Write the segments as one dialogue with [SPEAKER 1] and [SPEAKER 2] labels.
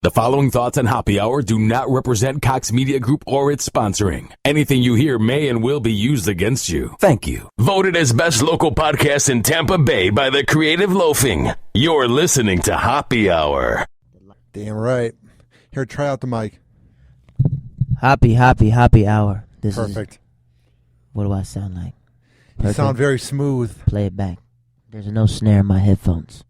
[SPEAKER 1] The following thoughts on Hoppe Hour do not represent Cox Media Group or its sponsoring. Anything you hear may and will be used against you. Thank you. Voted as best local podcast in Tampa Bay by the Creative Loafing. You're listening to Hoppe Hour.
[SPEAKER 2] Damn right. Here, try out the mic.
[SPEAKER 3] Hoppe Hour. This
[SPEAKER 2] Perfect.
[SPEAKER 3] Is, what do I sound like?
[SPEAKER 2] You sound very smooth.
[SPEAKER 3] Play it back. There's no snare in my headphones.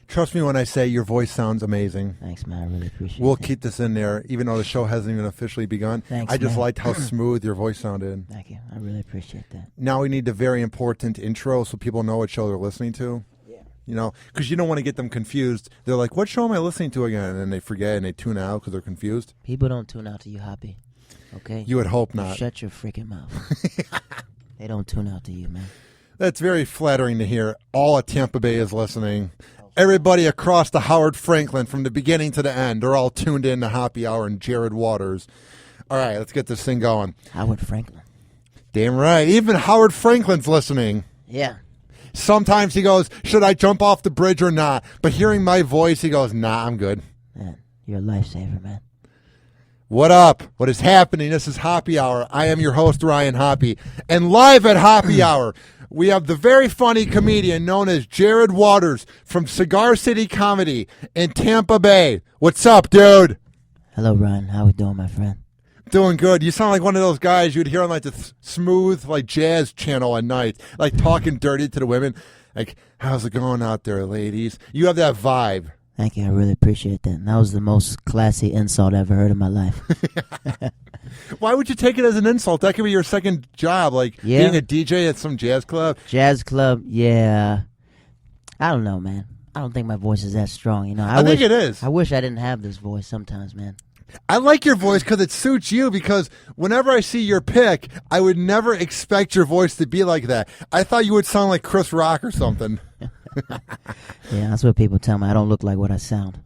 [SPEAKER 2] Trust me when I say your voice sounds amazing.
[SPEAKER 3] Thanks, man. I really appreciate it.
[SPEAKER 2] We'll keep this in there, even though the show hasn't even officially begun.
[SPEAKER 3] Thanks,
[SPEAKER 2] I just
[SPEAKER 3] man.
[SPEAKER 2] liked how smooth your voice sounded.
[SPEAKER 3] Thank you. I really appreciate that.
[SPEAKER 2] Now we need a very important intro so people know what show they're listening to.
[SPEAKER 3] Yeah.
[SPEAKER 2] You know, because you don't want to get them confused. They're like, what show am I listening to again? And then they forget and they tune out because they're confused.
[SPEAKER 3] People don't tune out to you, Hoppe. Okay?
[SPEAKER 2] You would hope not.
[SPEAKER 3] Shut your freaking mouth. They don't tune out to you, man.
[SPEAKER 2] That's very flattering to hear. All of Tampa Bay is listening. Everybody across the Howard Franklin from the beginning to the end, they're all tuned in to Hoppe Hour and Jared Waters. All right, let's get this thing going.
[SPEAKER 3] Howard Franklin.
[SPEAKER 2] Damn right. Even Howard Franklin's listening.
[SPEAKER 3] Yeah.
[SPEAKER 2] Sometimes he goes, should I jump off the bridge or not? But hearing my voice, he goes, nah, I'm good.
[SPEAKER 3] Man, you're a lifesaver, man.
[SPEAKER 2] What up? What is happening? This is Hoppe Hour. I am your host, Ryan Hoppe. And live at Hoppe Hour, we have the very funny comedian known as Jared Waters from Cigar City Comedy in Tampa Bay. What's up, dude?
[SPEAKER 3] Hello, Ryan. How we doing, my friend?
[SPEAKER 2] Doing good. You sound like one of those guys you'd hear on like the smooth like jazz channel at night, like talking dirty to the women. Like, how's it going out there, ladies? You have that vibe.
[SPEAKER 3] Thank you. I really appreciate that. That was the most classy insult I ever heard in my life.
[SPEAKER 2] Why would you take it as an insult? That could be your second job, like being a DJ at some jazz club.
[SPEAKER 3] Jazz club, yeah. I don't know, man. I don't think my voice is that strong. You know,
[SPEAKER 2] I think it is.
[SPEAKER 3] I wish I didn't have this voice sometimes, man.
[SPEAKER 2] I like your voice because it suits you, because whenever I see your pick, I would never expect your voice to be like that. I thought you would sound like Chris Rock or something.
[SPEAKER 3] Yeah, that's what people tell me. I don't look like what I sound.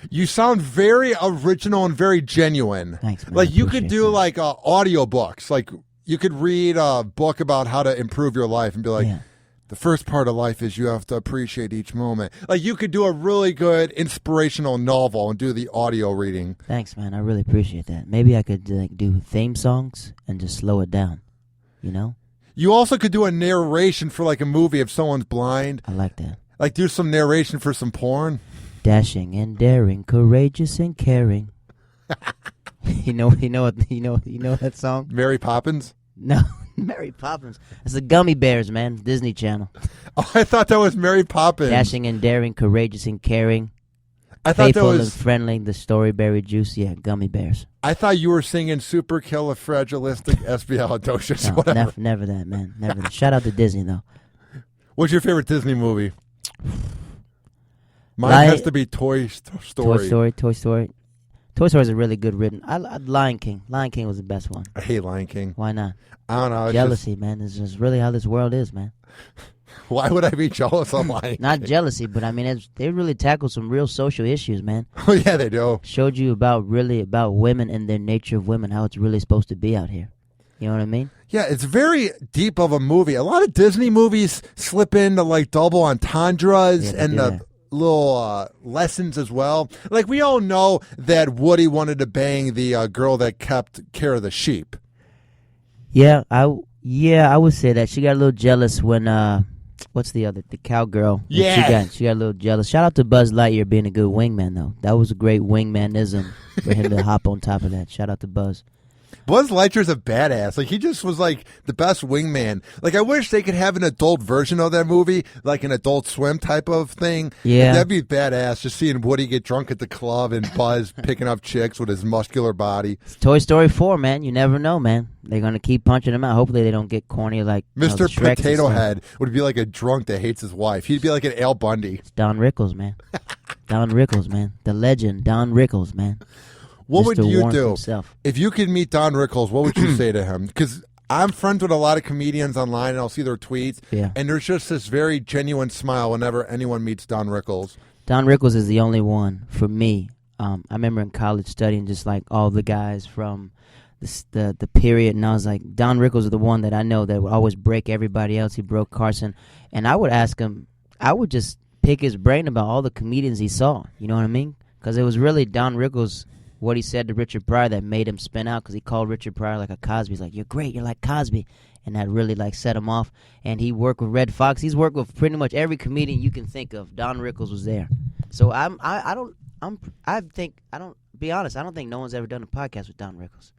[SPEAKER 2] You sound very original and very genuine.
[SPEAKER 3] Thanks, man.
[SPEAKER 2] Like you could do
[SPEAKER 3] that.
[SPEAKER 2] like audio books. Like you could read a book about how to improve your life and be like, the first part of life is you have to appreciate each moment. Like you could do a really good inspirational novel and do the audio reading.
[SPEAKER 3] Thanks, man. I really appreciate that. Maybe I could like do theme songs and just slow it down, you know?
[SPEAKER 2] You also could do a narration for like a movie if someone's blind.
[SPEAKER 3] I like that.
[SPEAKER 2] Like do some narration for some porn.
[SPEAKER 3] Dashing and daring, courageous and caring. You know that song?
[SPEAKER 2] Mary Poppins?
[SPEAKER 3] No, Mary Poppins. It's the Gummy Bears, man. Disney Channel.
[SPEAKER 2] Oh, I thought that was Mary Poppins.
[SPEAKER 3] Dashing and daring, courageous and caring.
[SPEAKER 2] I thought
[SPEAKER 3] Faithful
[SPEAKER 2] that was
[SPEAKER 3] and friendly, the Storyberry Juice. Yeah, Gummy Bears.
[SPEAKER 2] I thought you were singing Supercalifragilisticexpialidocious.
[SPEAKER 3] No,
[SPEAKER 2] Whatever.
[SPEAKER 3] never that, man. Never that. Shout out to Disney, though.
[SPEAKER 2] What's your favorite Disney movie? Mine has to be Toy Story.
[SPEAKER 3] Toy Story. Toy Story is a really good written. Lion King. Lion King was the best one.
[SPEAKER 2] I hate Lion King.
[SPEAKER 3] Why not?
[SPEAKER 2] I don't know.
[SPEAKER 3] Jealousy, man. This is really how this world is, man.
[SPEAKER 2] Why would I be jealous of Lion King?
[SPEAKER 3] Not jealousy, but I mean, they really tackle some real social issues, man.
[SPEAKER 2] Oh, yeah, they do.
[SPEAKER 3] Showed you about women and their nature of women, how it's really supposed to be out here. You know what I mean?
[SPEAKER 2] Yeah, it's very deep of a movie. A lot of Disney movies slip into like double entendres and the little lessons as well. Like we all know that Woody wanted to bang the girl that kept care of the sheep.
[SPEAKER 3] Yeah, I would say that she got a little jealous when what's the cowgirl?
[SPEAKER 2] Yeah,
[SPEAKER 3] she got a little jealous. Shout out to Buzz Lightyear being a good wingman though. That was a great wingmanism for him to hop on top of that. Shout out to Buzz.
[SPEAKER 2] Buzz Lightyear's a badass. Like, he just was, like, the best wingman. Like, I wish they could have an adult version of that movie, like an Adult Swim type of thing.
[SPEAKER 3] Yeah.
[SPEAKER 2] That'd be badass, just seeing Woody get drunk at the club and Buzz picking up chicks with his muscular body.
[SPEAKER 3] It's Toy Story 4, man. You never know, man. They're going to keep punching him out. Hopefully they don't get corny like
[SPEAKER 2] Mr. Potato Head would be like a drunk that hates his wife. He'd be like an Al Bundy.
[SPEAKER 3] It's Don Rickles, man. Don Rickles, man. The legend, Don Rickles, man.
[SPEAKER 2] What
[SPEAKER 3] Mr.
[SPEAKER 2] would you
[SPEAKER 3] Warren
[SPEAKER 2] do
[SPEAKER 3] himself.
[SPEAKER 2] if you could meet Don Rickles? What would you say to him? Because I'm friends with a lot of comedians online, and I'll see their tweets, and there's just this very genuine smile whenever anyone meets Don Rickles.
[SPEAKER 3] Don Rickles is the only one for me. I remember in college studying just like all the guys from the period, and I was like, Don Rickles is the one that I know that would always break everybody else. He broke Carson, and I would ask him. I would just pick his brain about all the comedians he saw. You know what I mean? because it was really Don Rickles, what he said to Richard Pryor, that made him spin out, because he called Richard Pryor like a Cosby. He's like, "You're great, you're like Cosby," and that really like set him off. And he worked with Red Fox. He's worked with pretty much every comedian you can think of. Don Rickles was there. So I don't think no one's ever done a podcast with Don Rickles.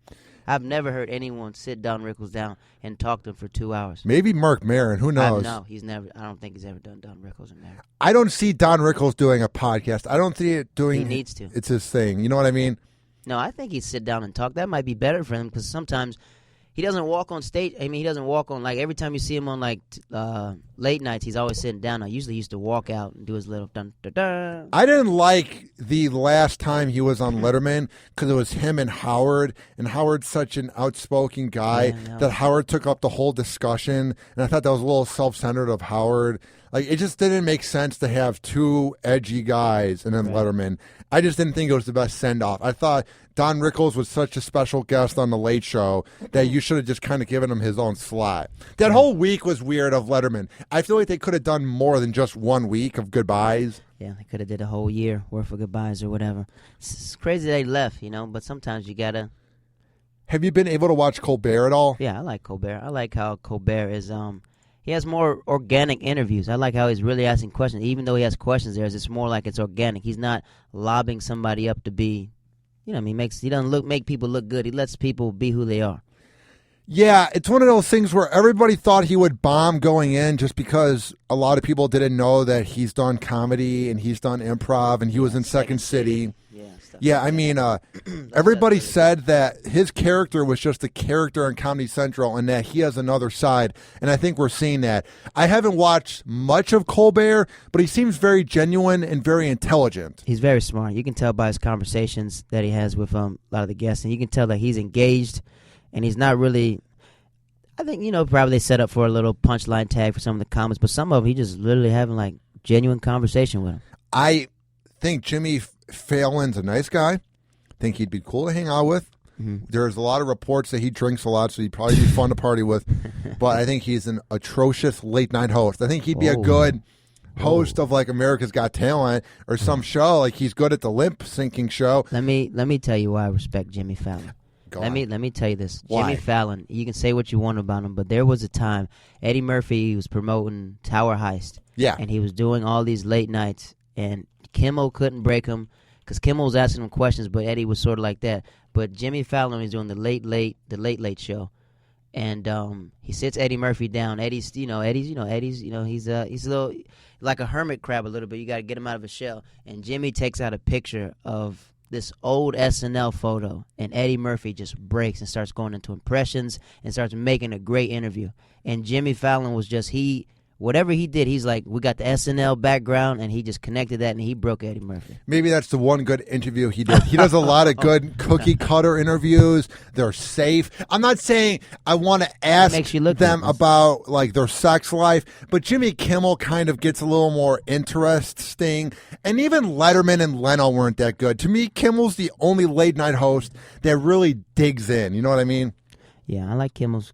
[SPEAKER 3] I've never heard anyone sit Don Rickles down and talk to him for 2 hours.
[SPEAKER 2] Maybe Mark Maron. Who knows?
[SPEAKER 3] No, he's never. I don't think he's ever done Don Rickles and Maron.
[SPEAKER 2] I don't see Don Rickles doing a podcast. I don't see it doing.
[SPEAKER 3] He needs to.
[SPEAKER 2] It's his thing. You know what I mean?
[SPEAKER 3] No, I think he'd sit down and talk. That might be better for him, because sometimes he doesn't walk on stage. I mean, he doesn't walk on, like, every time you see him on, like, late nights, he's always sitting down. I usually used to walk out and do his little dun-dun-dun.
[SPEAKER 2] I didn't like the last time he was on Letterman because it was him and Howard's such an outspoken guy that Howard took up the whole discussion, and I thought that was a little self-centered of Howard. Like, it just didn't make sense to have two edgy guys and then Letterman. I just didn't think it was the best send-off. I thought Don Rickles was such a special guest on The Late Show that you should have just kind of given him his own slot. That whole week was weird of Letterman. I feel like they could have done more than just 1 week of goodbyes.
[SPEAKER 3] Yeah, they could have did a whole year worth of goodbyes or whatever. It's crazy they left, but sometimes you got to.
[SPEAKER 2] Have you been able to watch Colbert at all?
[SPEAKER 3] Yeah, I like Colbert. I like how Colbert is, he has more organic interviews. I like how he's really asking questions. Even though he has questions there, it's more like it's organic. He's not lobbing somebody up to be, he doesn't make people look good. He lets people be who they are.
[SPEAKER 2] Yeah, it's one of those things where everybody thought he would bomb going in just because a lot of people didn't know that he's done comedy and he's done improv and he was in Second City. Yeah, I mean, everybody said that his character was just a character on Comedy Central and that he has another side, and I think we're seeing that. I haven't watched much of Colbert, but he seems very genuine and very intelligent.
[SPEAKER 3] He's very smart. You can tell by his conversations that he has with a lot of the guests, and you can tell that he's engaged, and he's not really, I think, probably they set up for a little punchline tag for some of the comments, but some of them he just literally having like genuine conversation with him.
[SPEAKER 2] I think Jimmy Fallon's a nice guy. I think he'd be cool to hang out with. Mm-hmm. There's a lot of reports that he drinks a lot, so he'd probably be fun to party with. But I think he's an atrocious late-night host. I think he'd be a good host of, like, America's Got Talent or some show. Like, he's good at the lip-syncing show.
[SPEAKER 3] Let me tell you why I respect Jimmy Fallon. Let me tell you this.
[SPEAKER 2] Why?
[SPEAKER 3] Jimmy Fallon, you can say what you want about him, but there was a time Eddie Murphy was promoting Tower Heist.
[SPEAKER 2] Yeah.
[SPEAKER 3] And he was doing all these late nights, and Kimmel couldn't break him because Kimmel was asking him questions, but Eddie was sort of like that. But Jimmy Fallon was doing the late show, and he sits Eddie Murphy down. Eddie's he's a little like a hermit crab a little bit. You got to get him out of his shell. And Jimmy takes out a picture of this old SNL photo, and Eddie Murphy just breaks and starts going into impressions and starts making a great interview. And Jimmy Fallon was just whatever he did, he's like, we got the SNL background, and he just connected that, and he broke Eddie Murphy.
[SPEAKER 2] Maybe that's the one good interview he did. He does a lot of good cookie-cutter interviews. They're safe. I'm not saying I want to ask them about, like, their sex life, but Jimmy Kimmel kind of gets a little more interesting. And even Letterman and Leno weren't that good. To me, Kimmel's the only late-night host that really digs in. You know what I mean?
[SPEAKER 3] Yeah, I like Kimmel's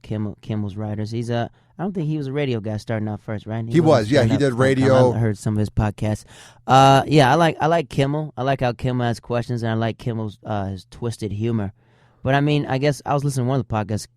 [SPEAKER 3] writers. I don't think he was a radio guy starting out first, right?
[SPEAKER 2] He was, yeah. He did radio.
[SPEAKER 3] I heard some of his podcasts. Yeah, I like Kimmel. I like how Kimmel asks questions, and I like Kimmel's his twisted humor. But I mean, I guess I was listening to one of the podcasts.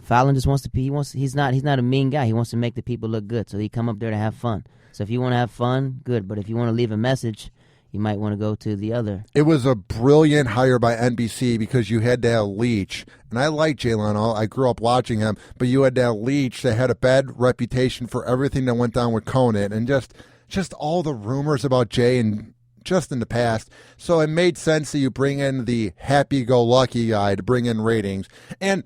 [SPEAKER 3] Fallon just wants to be. He's not a mean guy. He wants to make the people look good, so he come up there to have fun. So if you want to have fun, good. But if you want to leave a message, you might want to go to the other.
[SPEAKER 2] It was a brilliant hire by NBC because you had to have Leach. And I like Jay Leno. I grew up watching him. But you had to have Leach that had a bad reputation for everything that went down with Conan. And just all the rumors about Jay and just in the past. So it made sense that you bring in the happy-go-lucky guy to bring in ratings. And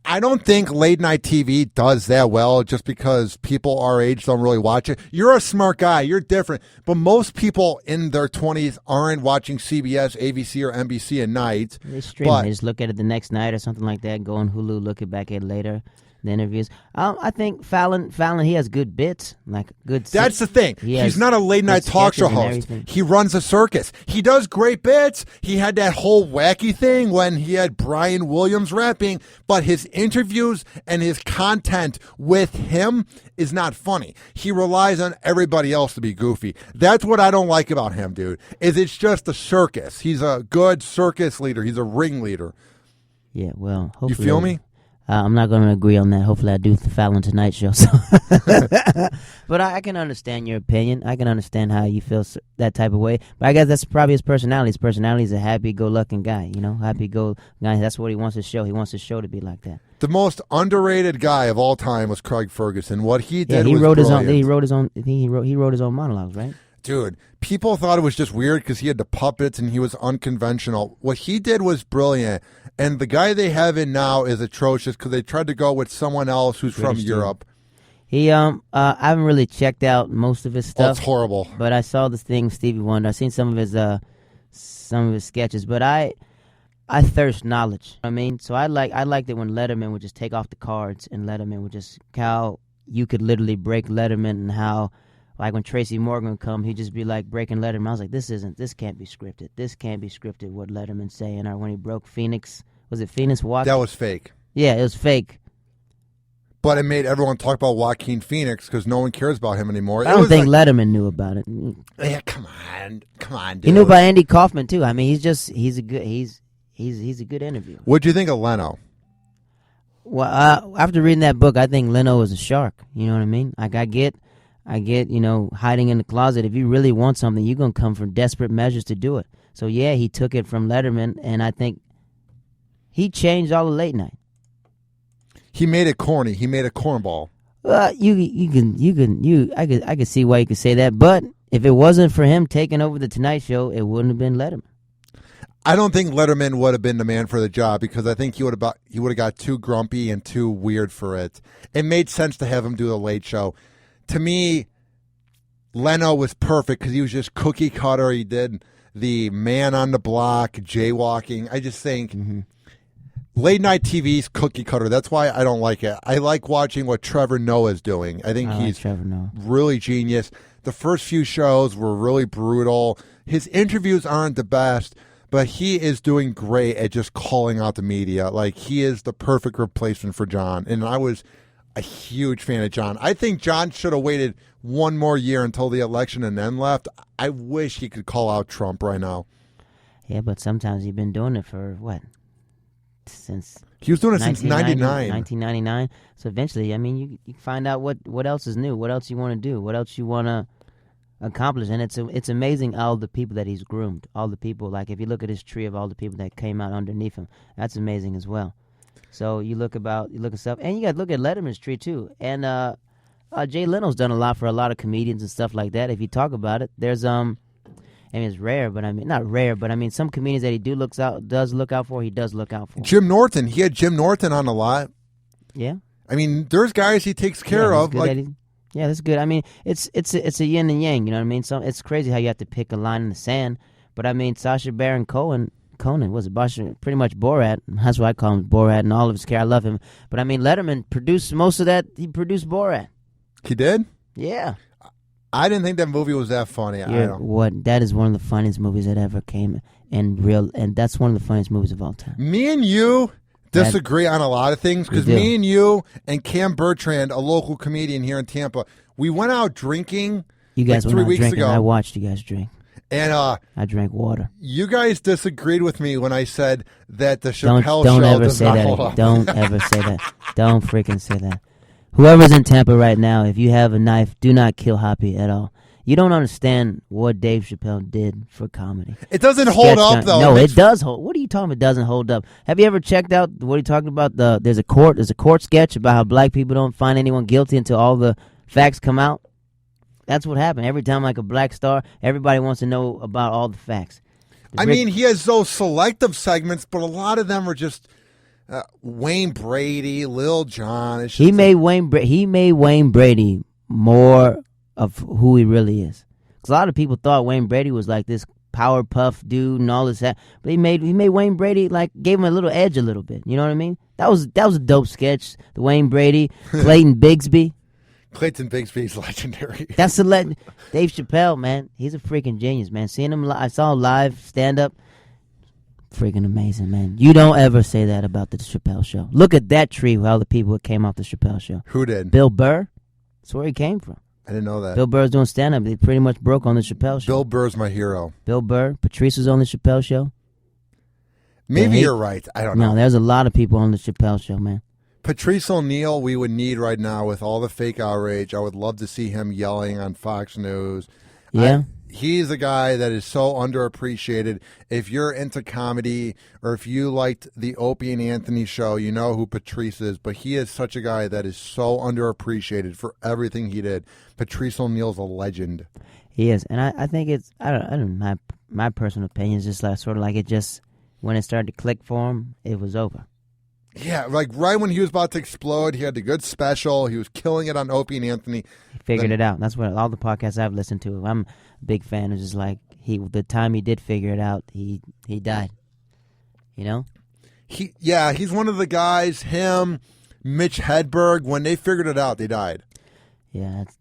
[SPEAKER 2] I don't think late night TV does that well just because people our age don't really watch it. You're a smart guy. You're different. But most people in their 20s aren't watching CBS, ABC, or NBC at night.
[SPEAKER 3] They stream. They just look at it the next night or something like that, go on Hulu, look it back at it later. the interviews. I think Fallon, he has good bits, like good.
[SPEAKER 2] That's the thing. He's not a late night talk show host. He runs a circus. He does great bits. He had that whole wacky thing when he had Brian Williams rapping, but his interviews and his content with him is not funny. He relies on everybody else to be goofy. That's what I don't like about him, dude. Is it's just a circus. He's a good circus leader. He's a ringleader.
[SPEAKER 3] Yeah, well, hopefully.
[SPEAKER 2] You feel me?
[SPEAKER 3] I'm not going to agree on that. Hopefully I do the Fallon Tonight Show. So. But I can understand your opinion. I can understand how you feel that type of way. But I guess that's probably his personality. His personality is a happy-go-lucky guy, happy-go guy. That's what he wants to show. He wants his show to be like that.
[SPEAKER 2] The most underrated guy of all time was Craig Ferguson. What he did was
[SPEAKER 3] wrote
[SPEAKER 2] brilliant.
[SPEAKER 3] He wrote his own monologues, right?
[SPEAKER 2] Dude, people thought it was just weird because he had the puppets and he was unconventional. What he did was brilliant. And the guy they have in now is atrocious because they tried to go with someone else who's from Europe.
[SPEAKER 3] He I haven't really checked out most of his stuff.
[SPEAKER 2] Oh, it's horrible.
[SPEAKER 3] But I saw this thing, Stevie Wonder. I've seen some of his sketches. But I thirst knowledge. I mean, so I liked it when Letterman would just take off the cards and Letterman would just how you could literally break Letterman and how. Like when Tracy Morgan would come, he'd just be like breaking Letterman. I was like, this can't be scripted. This can't be scripted, what Letterman's saying. Or when he broke Phoenix, was it Phoenix Joaquin?
[SPEAKER 2] That was fake.
[SPEAKER 3] Yeah, it was fake.
[SPEAKER 2] But it made everyone talk about Joaquin Phoenix because no one cares about him anymore.
[SPEAKER 3] I don't think Letterman knew about it.
[SPEAKER 2] Yeah, come on, dude.
[SPEAKER 3] He knew about Andy Kaufman too. I mean, he's a good interviewer.
[SPEAKER 2] What'd you think of Leno?
[SPEAKER 3] Well, after reading that book, I think Leno is a shark. You know what I mean? Like I get, hiding in the closet. If you really want something, you're going to come from desperate measures to do it. So, yeah, he took it from Letterman, and I think he changed all the late night.
[SPEAKER 2] He made it corny. He made a cornball.
[SPEAKER 3] I could see why you could say that, but if it wasn't for him taking over the Tonight Show, it wouldn't have been Letterman.
[SPEAKER 2] I don't think Letterman would have been the man for the job because I think he would have got too grumpy and too weird for it. It made sense to have him do the Late Show. To me, Leno was perfect because he was just cookie cutter. He did the man on the block, jaywalking. I just think late night TV's cookie cutter. That's why I don't like it. I like watching what Trevor Noah is doing. I think he's really genius. The first few shows were really brutal. His interviews aren't the best, but he is doing great at just calling out the media. Like, he is the perfect replacement for John. And I was a huge fan of John. I think John should have waited one more year until the election and then left. I wish he could call out Trump right now.
[SPEAKER 3] Yeah, but sometimes he's been doing it for what? Since
[SPEAKER 2] he was doing it since
[SPEAKER 3] 1999. So eventually, I mean, you find out what else is new, what else you want to do, what else you want to accomplish, and it's amazing all the people that he's groomed, all the people. Like if you look at his tree of all the people that came out underneath him, that's amazing as well. So you look at stuff, and you got to look at Letterman's tree too. And Jay Leno's done a lot for a lot of comedians and stuff like that. If you talk about it, there's I mean, it's rare, but I mean not rare, but I mean some comedians that he does look out for.
[SPEAKER 2] Jim Norton, he had Jim Norton on a lot.
[SPEAKER 3] Yeah,
[SPEAKER 2] I mean, there's guys he takes care of.
[SPEAKER 3] Yeah, that's good. I mean, it's a yin and yang. You know what I mean? So it's crazy how you have to pick a line in the sand. But I mean, Sacha Baron Cohen was pretty much Borat. That's why I call him Borat and all of his care. I love him. But I mean, Letterman produced most of that. He produced Borat.
[SPEAKER 2] He did?
[SPEAKER 3] Yeah.
[SPEAKER 2] I didn't think that movie was that funny.
[SPEAKER 3] That is one of the funniest movies that ever came, and that's one of the funniest movies of all time.
[SPEAKER 2] Me and you disagree on a lot of things because me and you and Cam Bertrand, a local comedian here in Tampa, we went out drinking.
[SPEAKER 3] You guys
[SPEAKER 2] like 3 weeks ago.
[SPEAKER 3] I watched you guys drink.
[SPEAKER 2] And
[SPEAKER 3] I drank water.
[SPEAKER 2] You guys disagreed with me when I said that the Chappelle show does not hold up.
[SPEAKER 3] Don't ever say that. Don't freaking say that. Whoever's in Tampa right now, if you have a knife, do not kill Hoppe at all. You don't understand what Dave Chappelle did for comedy.
[SPEAKER 2] It doesn't hold up, though.
[SPEAKER 3] No, it does hold. What are you talking about? It doesn't hold up. Have you ever checked out what are you talking about? There's a court sketch about how black people don't find anyone guilty until all the facts come out. That's what happened. Every time like a black star, everybody wants to know about all the facts.
[SPEAKER 2] I mean, he has those selective segments, but a lot of them are just Wayne Brady, Lil Jon.
[SPEAKER 3] He made Wayne Brady more of who he really is. Because a lot of people thought Wayne Brady was like this Powerpuff dude and all this that. But he made Wayne Brady, like, gave him a little edge a little bit. You know what I mean? That was a dope sketch. The Wayne Brady, Clayton Bigsby.
[SPEAKER 2] Clayton Bigsby's legendary.
[SPEAKER 3] That's the legend. Dave Chappelle, man, he's a freaking genius, man. Seeing him, I saw him live stand up. Freaking amazing, man. You don't ever say that about the Chappelle Show. Look at that tree with all the people that came off the Chappelle Show.
[SPEAKER 2] Who did?
[SPEAKER 3] Bill Burr. That's where he came from.
[SPEAKER 2] I didn't know that.
[SPEAKER 3] Bill Burr's doing stand-up. He pretty much broke on the Chappelle Show.
[SPEAKER 2] Bill Burr's my hero.
[SPEAKER 3] Bill Burr. Patrice was on the Chappelle Show.
[SPEAKER 2] Maybe you're right. I don't know.
[SPEAKER 3] No, there's a lot of people on the Chappelle Show, man.
[SPEAKER 2] Patrice O'Neal, we would need right now with all the fake outrage. I would love to see him yelling on Fox News.
[SPEAKER 3] Yeah.
[SPEAKER 2] He's a guy that is so underappreciated. If you're into comedy or if you liked the Opie and Anthony show, you know who Patrice is. But he is such a guy that is so underappreciated for everything he did. Patrice O'Neal's a legend.
[SPEAKER 3] He is, and I think it's I don't my personal opinion is just like sort of like it just when it started to click for him, it was over.
[SPEAKER 2] Yeah, like right when he was about to explode, he had the good special. He was killing it on Opie and Anthony.
[SPEAKER 3] He figured it out. That's what all the podcasts I've listened to. I'm a big fan of just like the time he did figure it out, he died. You know?
[SPEAKER 2] He's one of the guys, him, Mitch Hedberg, when they figured it out, they died.
[SPEAKER 3] Yeah, that's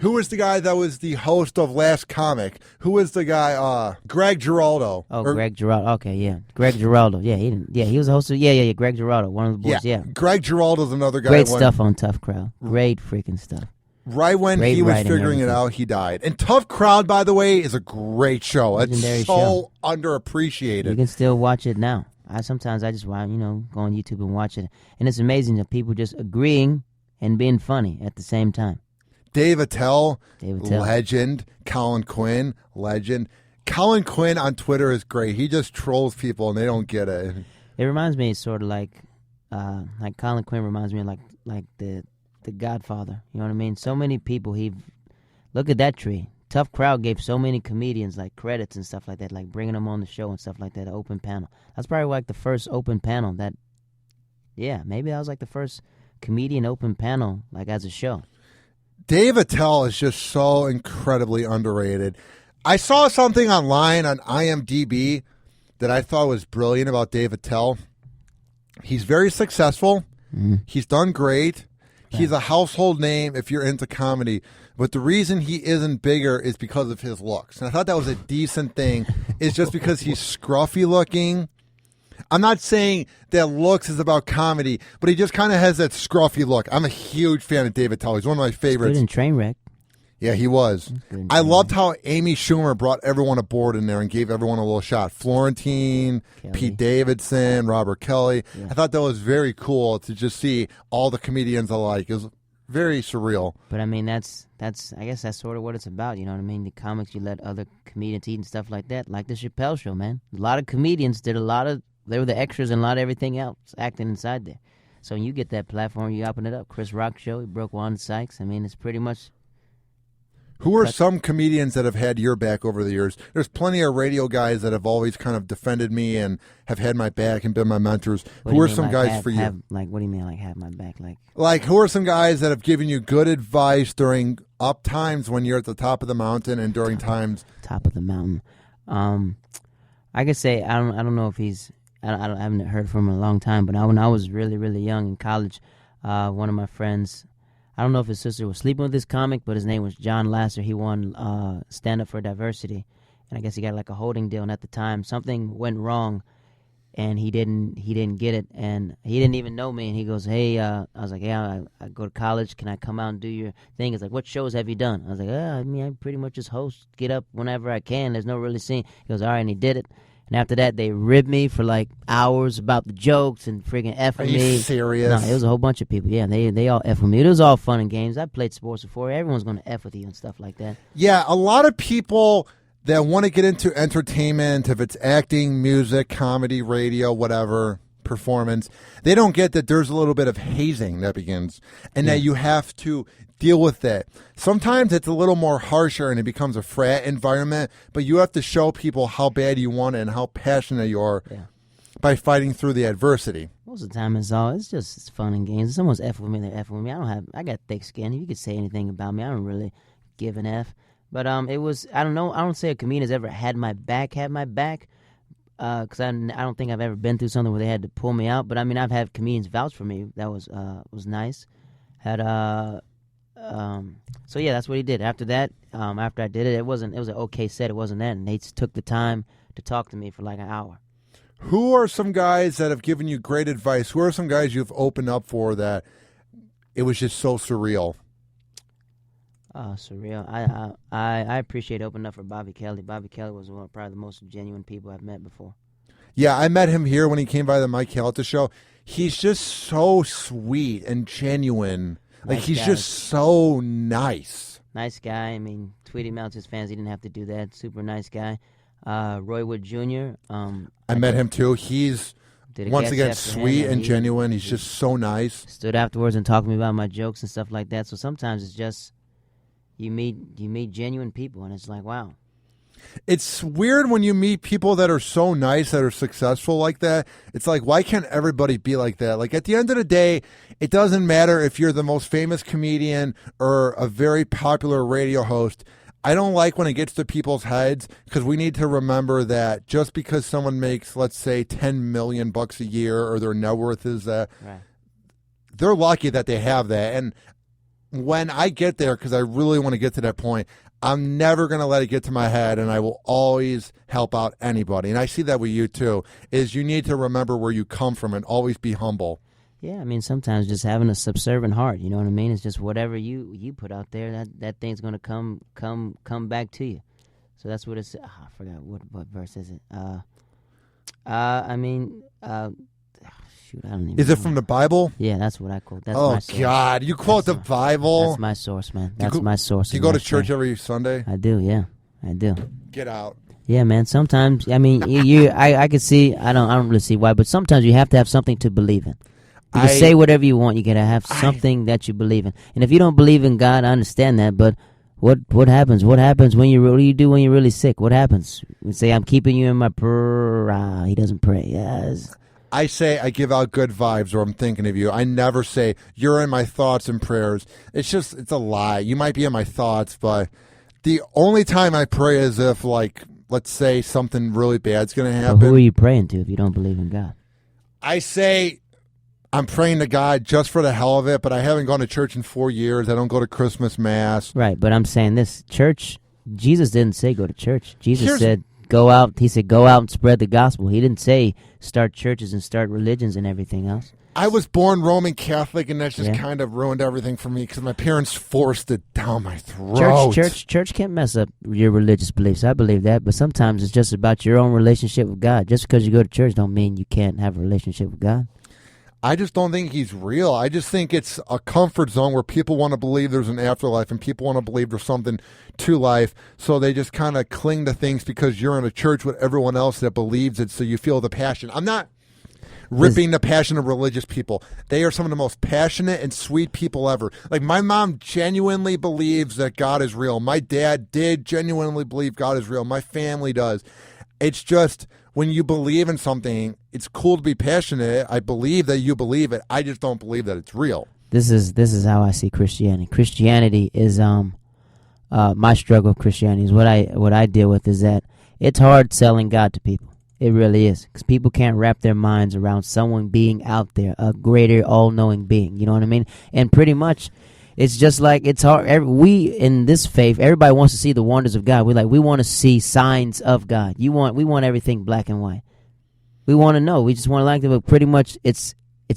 [SPEAKER 2] who was the guy that was the host of Last Comic? Who was the guy? Greg Giraldo.
[SPEAKER 3] Greg Giraldo. Okay, yeah, Greg Giraldo. Yeah, he was a host of. Yeah. Greg Giraldo, one of the boys. Yeah.
[SPEAKER 2] Greg Giraldo's another guy.
[SPEAKER 3] Great stuff on Tough Crowd. Great freaking stuff.
[SPEAKER 2] Right when he was figuring it out, he died. And Tough Crowd, by the way, is a great show. It's so underappreciated.
[SPEAKER 3] You can still watch it now. Sometimes I just go on YouTube and watch it, and it's amazing that people just agreeing and being funny at the same time.
[SPEAKER 2] Dave Attell, legend. Colin Quinn, legend. Colin Quinn on Twitter is great. He just trolls people and they don't get it.
[SPEAKER 3] It reminds me sort of like Colin Quinn reminds me of like the Godfather. You know what I mean? So many people look at that tree. Tough Crowd gave so many comedians like credits and stuff like that, like bringing them on the show and stuff like that. Open panel. That's probably like the first open panel that. Yeah, maybe that was like the first comedian open panel like as a show.
[SPEAKER 2] Dave Attell is just so incredibly underrated. I saw something online on IMDb that I thought was brilliant about Dave Attell. He's very successful. He's done great. He's a household name if you're into comedy. But the reason he isn't bigger is because of his looks. And I thought that was a decent thing. It's just because he's scruffy looking. I'm not saying that looks is about comedy, but he just kind of has that scruffy look. I'm a huge fan of Dave Attell. He's one of my favorites.
[SPEAKER 3] Good in Trainwreck.
[SPEAKER 2] Yeah, he was. I loved how Amy Schumer brought everyone aboard in there and gave everyone a little shot. Florentine,
[SPEAKER 3] Kelly.
[SPEAKER 2] Pete Davidson, Robert Kelly.
[SPEAKER 3] Yeah.
[SPEAKER 2] I thought that was very cool to just see all the comedians alike. It was very surreal.
[SPEAKER 3] But I mean, that's I guess that's sort of what it's about. You know what I mean? The comics, you let other comedians eat and stuff like that. Like the Chappelle Show, man. A lot of comedians did they were the extras and a lot of everything else acting inside there. So when you get that platform, you open it up. Chris Rock show, he broke Wanda Sykes. I mean, it's pretty much.
[SPEAKER 2] Who are some comedians that have had your back over the years? There's plenty of radio guys that have always kind of defended me and have had my back and been my mentors. Who are some guys for you?
[SPEAKER 3] Like, what do you mean, like, have my back?
[SPEAKER 2] Like, who are some guys that have given you good advice during up times when you're at the top of the mountain and during times?
[SPEAKER 3] Top of the mountain. I could say, I don't know if he's, I haven't heard from him in a long time, but when I was really, really young in college, one of my friends, I don't know if his sister was sleeping with this comic, but his name was John Lasser. He won Stand Up for Diversity, and I guess he got like a holding deal. And at the time, something went wrong, and he didn't get it, and he didn't even know me. And he goes, "Hey," I was like, "Yeah, I go to college. Can I come out and do your thing?" He's like, "What shows have you done?" I was like, I mean, I pretty much just host, get up whenever I can. There's no really scene. He goes, "All right," and he did it. And after that, they ribbed me for like hours about the jokes and friggin' effing me.
[SPEAKER 2] Are you serious?
[SPEAKER 3] No, it was a whole bunch of people. Yeah, they all F with me. It was all fun and games. I played sports before. Everyone's going to F with you and stuff like that.
[SPEAKER 2] Yeah, a lot of people that want to get into entertainment, if it's acting, music, comedy, radio, whatever, performance, they don't get that there's a little bit of hazing that begins and that you have to deal with that. Sometimes it's a little more harsher and it becomes a frat environment, but you have to show people how bad you want it and how passionate you are by fighting through the adversity.
[SPEAKER 3] Most of the time it's just fun and games. If someone's F with me, they're F with me. I got thick skin. You could say anything about me. I don't really give an F. But it was, I don't know, I don't say a comedian has ever had my back, because I don't think I've ever been through something where they had to pull me out. But I mean, I've had comedians vouch for me. That was nice. Had so yeah, that's what he did. After that, after I did it, it was an okay set. It wasn't that, and they took the time to talk to me for like an hour.
[SPEAKER 2] Who are some guys that have given you great advice? Who are some guys you've opened up for that it was just so surreal?
[SPEAKER 3] Surreal. I appreciate opening up for Bobby Kelly. Bobby Kelly was probably the most genuine people I've met before.
[SPEAKER 2] Yeah, I met him here when he came by the Mike Calta show. He's just so sweet and genuine. Like,
[SPEAKER 3] Nice
[SPEAKER 2] he's
[SPEAKER 3] guy.
[SPEAKER 2] just so nice.
[SPEAKER 3] Nice guy. I mean, tweeting out to his fans. He didn't have to do that. Super nice guy. Roy Wood Jr.
[SPEAKER 2] I met him too. He's,
[SPEAKER 3] did a
[SPEAKER 2] once
[SPEAKER 3] guest
[SPEAKER 2] again,
[SPEAKER 3] set for him,
[SPEAKER 2] sweet and
[SPEAKER 3] he
[SPEAKER 2] genuine. He's just so nice.
[SPEAKER 3] stood afterwards and talked to me about my jokes and stuff like that. So sometimes it's just you meet genuine people, and it's like, wow.
[SPEAKER 2] It's weird when you meet people that are so nice, that are successful like that. It's like, why can't everybody be like that? Like, at the end of the day, it doesn't matter if you're the most famous comedian or a very popular radio host. I don't like when it gets to people's heads, because we need to remember that just because someone makes, let's say, $10 million a year, or their net worth is that,
[SPEAKER 3] Right.
[SPEAKER 2] they're lucky that they have that. And when I get there, because I really want to get to that point, I'm never going to let it get to my head, and I will always help out anybody. And I see that with you too, is you need to remember where you come from and always be humble.
[SPEAKER 3] Yeah, I mean, sometimes just having a subservient heart, you know what I mean? It's just whatever you put out there, that thing's going to come back to you. So that's what it's. I forgot what verse is it. I mean, shoot, I don't even.
[SPEAKER 2] Is it
[SPEAKER 3] know.
[SPEAKER 2] from the Bible?
[SPEAKER 3] Yeah, that's what I quote. That's
[SPEAKER 2] Oh,
[SPEAKER 3] my source.
[SPEAKER 2] God. You quote the Bible?
[SPEAKER 3] That's my source, man.
[SPEAKER 2] Do you
[SPEAKER 3] That's my source.
[SPEAKER 2] Do you go to church every Sunday?
[SPEAKER 3] I do, yeah. I do.
[SPEAKER 2] Get out.
[SPEAKER 3] Yeah, man. Sometimes, I mean, I could see. I don't really see why, but sometimes you have to have something to believe in. You can say whatever you want. You gotta have something that you believe in. And if you don't believe in God, I understand that. But what happens? What happens when what do you do when you're really sick? What happens? We say, I'm keeping you in my prayer. He doesn't pray. Yes.
[SPEAKER 2] I say I give out good vibes, or I'm thinking of you. I never say you're in my thoughts and prayers. It's a lie. You might be in my thoughts, but the only time I pray is if, like, let's say something really bad's going to happen.
[SPEAKER 3] Well, who are you praying to if you don't believe in God?
[SPEAKER 2] I say I'm praying to God just for the hell of it, but I haven't gone to church in 4 years. I don't go to Christmas Mass.
[SPEAKER 3] Right, but I'm saying this. Church, Jesus didn't say go to church. Jesus said go out. He said go out and spread the gospel. He didn't say start churches and start religions and everything else.
[SPEAKER 2] I was born Roman Catholic, and that's just kind of ruined everything for me, because my parents forced it down my throat.
[SPEAKER 3] Church can't mess up your religious beliefs. I believe that, but sometimes it's just about your own relationship with God. Just because you go to church don't mean you can't have a relationship with God.
[SPEAKER 2] I just don't think he's real. I just think it's a comfort zone where people want to believe there's an afterlife, and people want to believe there's something to life, so they just kind of cling to things because you're in a church with everyone else that believes it, so you feel the passion. I'm not ripping the passion of religious people. They are some of the most passionate and sweet people ever. Like, my mom genuinely believes that God is real. My dad did genuinely believe God is real. My family does. It's just, when you believe in something, it's cool to be passionate. I believe that you believe it. I just don't believe that it's real.
[SPEAKER 3] This is how I see Christianity. Christianity is my struggle with Christianity is what I deal with is that it's hard selling God to people. It really is, because people can't wrap their minds around someone being out there, a greater, all-knowing being. You know what I mean? And pretty much, it's just like it's hard. We in this faith, everybody wants to see the wonders of God. We want to see signs of God. We want everything black and white. We want to know. We just want to like it. But pretty much, it's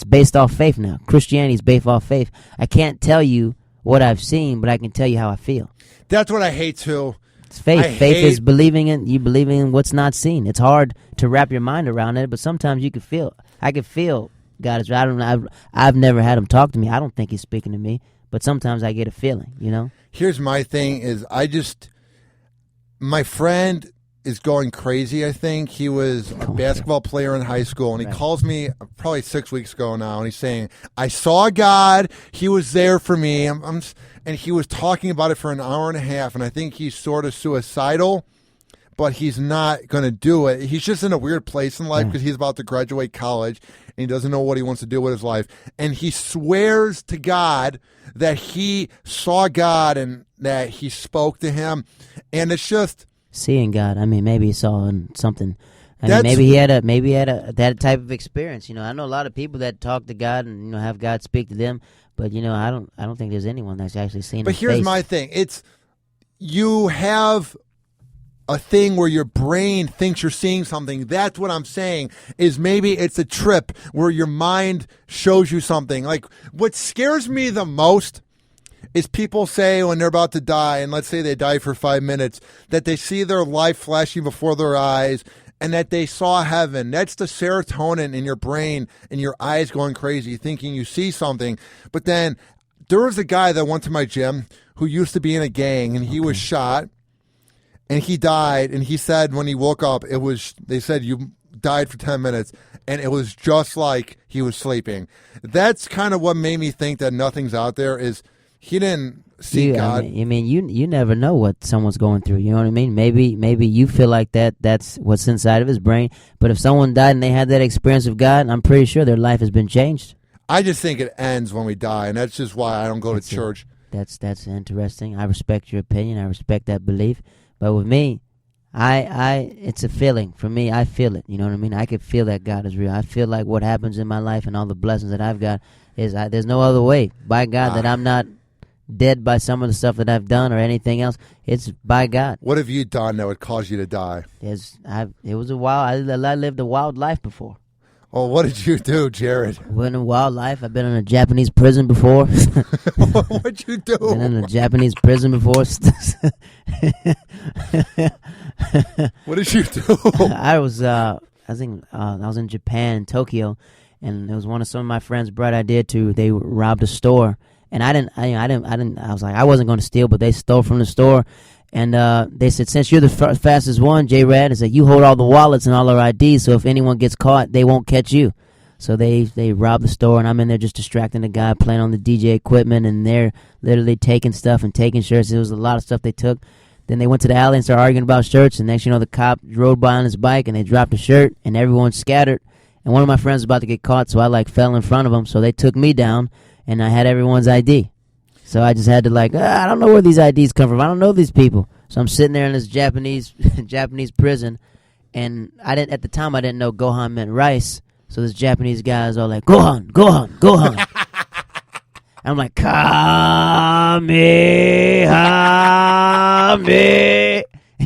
[SPEAKER 3] based off faith now. Christianity is based off faith. I can't tell you what I've seen, but I can tell you how I feel.
[SPEAKER 2] That's what I hate too.
[SPEAKER 3] It's faith. Faith is believing in what's not seen. It's hard to wrap your mind around it, but sometimes you can feel. I can feel God is. I don't know. I've never had him talk to me. I don't think he's speaking to me, but sometimes I get a feeling. You know.
[SPEAKER 2] Here's my thing: is my friend is going crazy. I think he was a basketball player in high school, and he calls me probably 6 weeks ago now, and he's saying, "I saw God. He was there for me." And he was talking about it for an hour and a half, and I think he's sort of suicidal. but he's not going to do it. He's just in a weird place in life because he's about to graduate college and he doesn't know what he wants to do with his life. And he swears to God that he saw God and that he spoke to him. And it's just
[SPEAKER 3] seeing God. I mean, maybe he saw something. I mean, maybe he had that type of experience. I know a lot of people that talk to God and have God speak to them, but I don't think there's anyone that's actually seen.
[SPEAKER 2] But here's my thing: you have a thing where your brain thinks you're seeing something. That's what I'm saying. Is maybe it's a trip where your mind shows you something. Like what scares me the most is people say when they're about to die, and let's say they die for 5 minutes, that they see their life flashing before their eyes. And that they saw heaven. That's the serotonin in your brain and your eyes going crazy, thinking you see something. But then there was a guy that went to my gym who used to be in a gang, and he was shot, and he died. And he said when he woke up, they said you died for 10 minutes, and it was just like he was sleeping. That's kind of what made me think that nothing's out there. Is he didn't see God.
[SPEAKER 3] I mean, you never know what someone's going through. You know what I mean? Maybe you feel like that's what's inside of his brain. But if someone died and they had that experience of God, I'm pretty sure their life has been changed.
[SPEAKER 2] I just think it ends when we die, and that's just why I don't go to church.
[SPEAKER 3] That's interesting. I respect your opinion. I respect that belief. But with me, it's a feeling. For me, I feel it. You know what I mean? I can feel that God is real. I feel like what happens in my life and all the blessings that I've got there's no other way. By God, that I'm not dead by some of the stuff that I've done or anything else. It's by God.
[SPEAKER 2] What have you done that would cause you to die?
[SPEAKER 3] I lived a wild life before.
[SPEAKER 2] Oh, what did you do, Jared?
[SPEAKER 3] Been a wild life. I've been in a Japanese prison before.
[SPEAKER 2] What'd you do?
[SPEAKER 3] Been in a Japanese prison before.
[SPEAKER 2] What did you do?
[SPEAKER 3] I was in Japan, Tokyo, and it was one of some of my friends' bright idea to. They robbed a store. And I was like, I wasn't going to steal, but they stole from the store. And they said, since you're the fastest one, J-Rad, is that you hold all the wallets and all our IDs, so if anyone gets caught, they won't catch you. So they robbed the store, and I'm in there just distracting the guy, playing on the DJ equipment, and they're literally taking stuff and taking shirts. It was a lot of stuff they took. Then they went to the alley and started arguing about shirts, and next you know, the cop rode by on his bike, and they dropped a shirt, and everyone scattered. And one of my friends was about to get caught, so I fell in front of him, so they took me down. And I had everyone's ID. So I just had to I don't know where these IDs come from. I don't know these people. So I'm sitting there in this Japanese prison. And at the time I didn't know Gohan meant rice. So this Japanese guy is all like, Gohan, Gohan, Gohan. I'm like, Kamehame.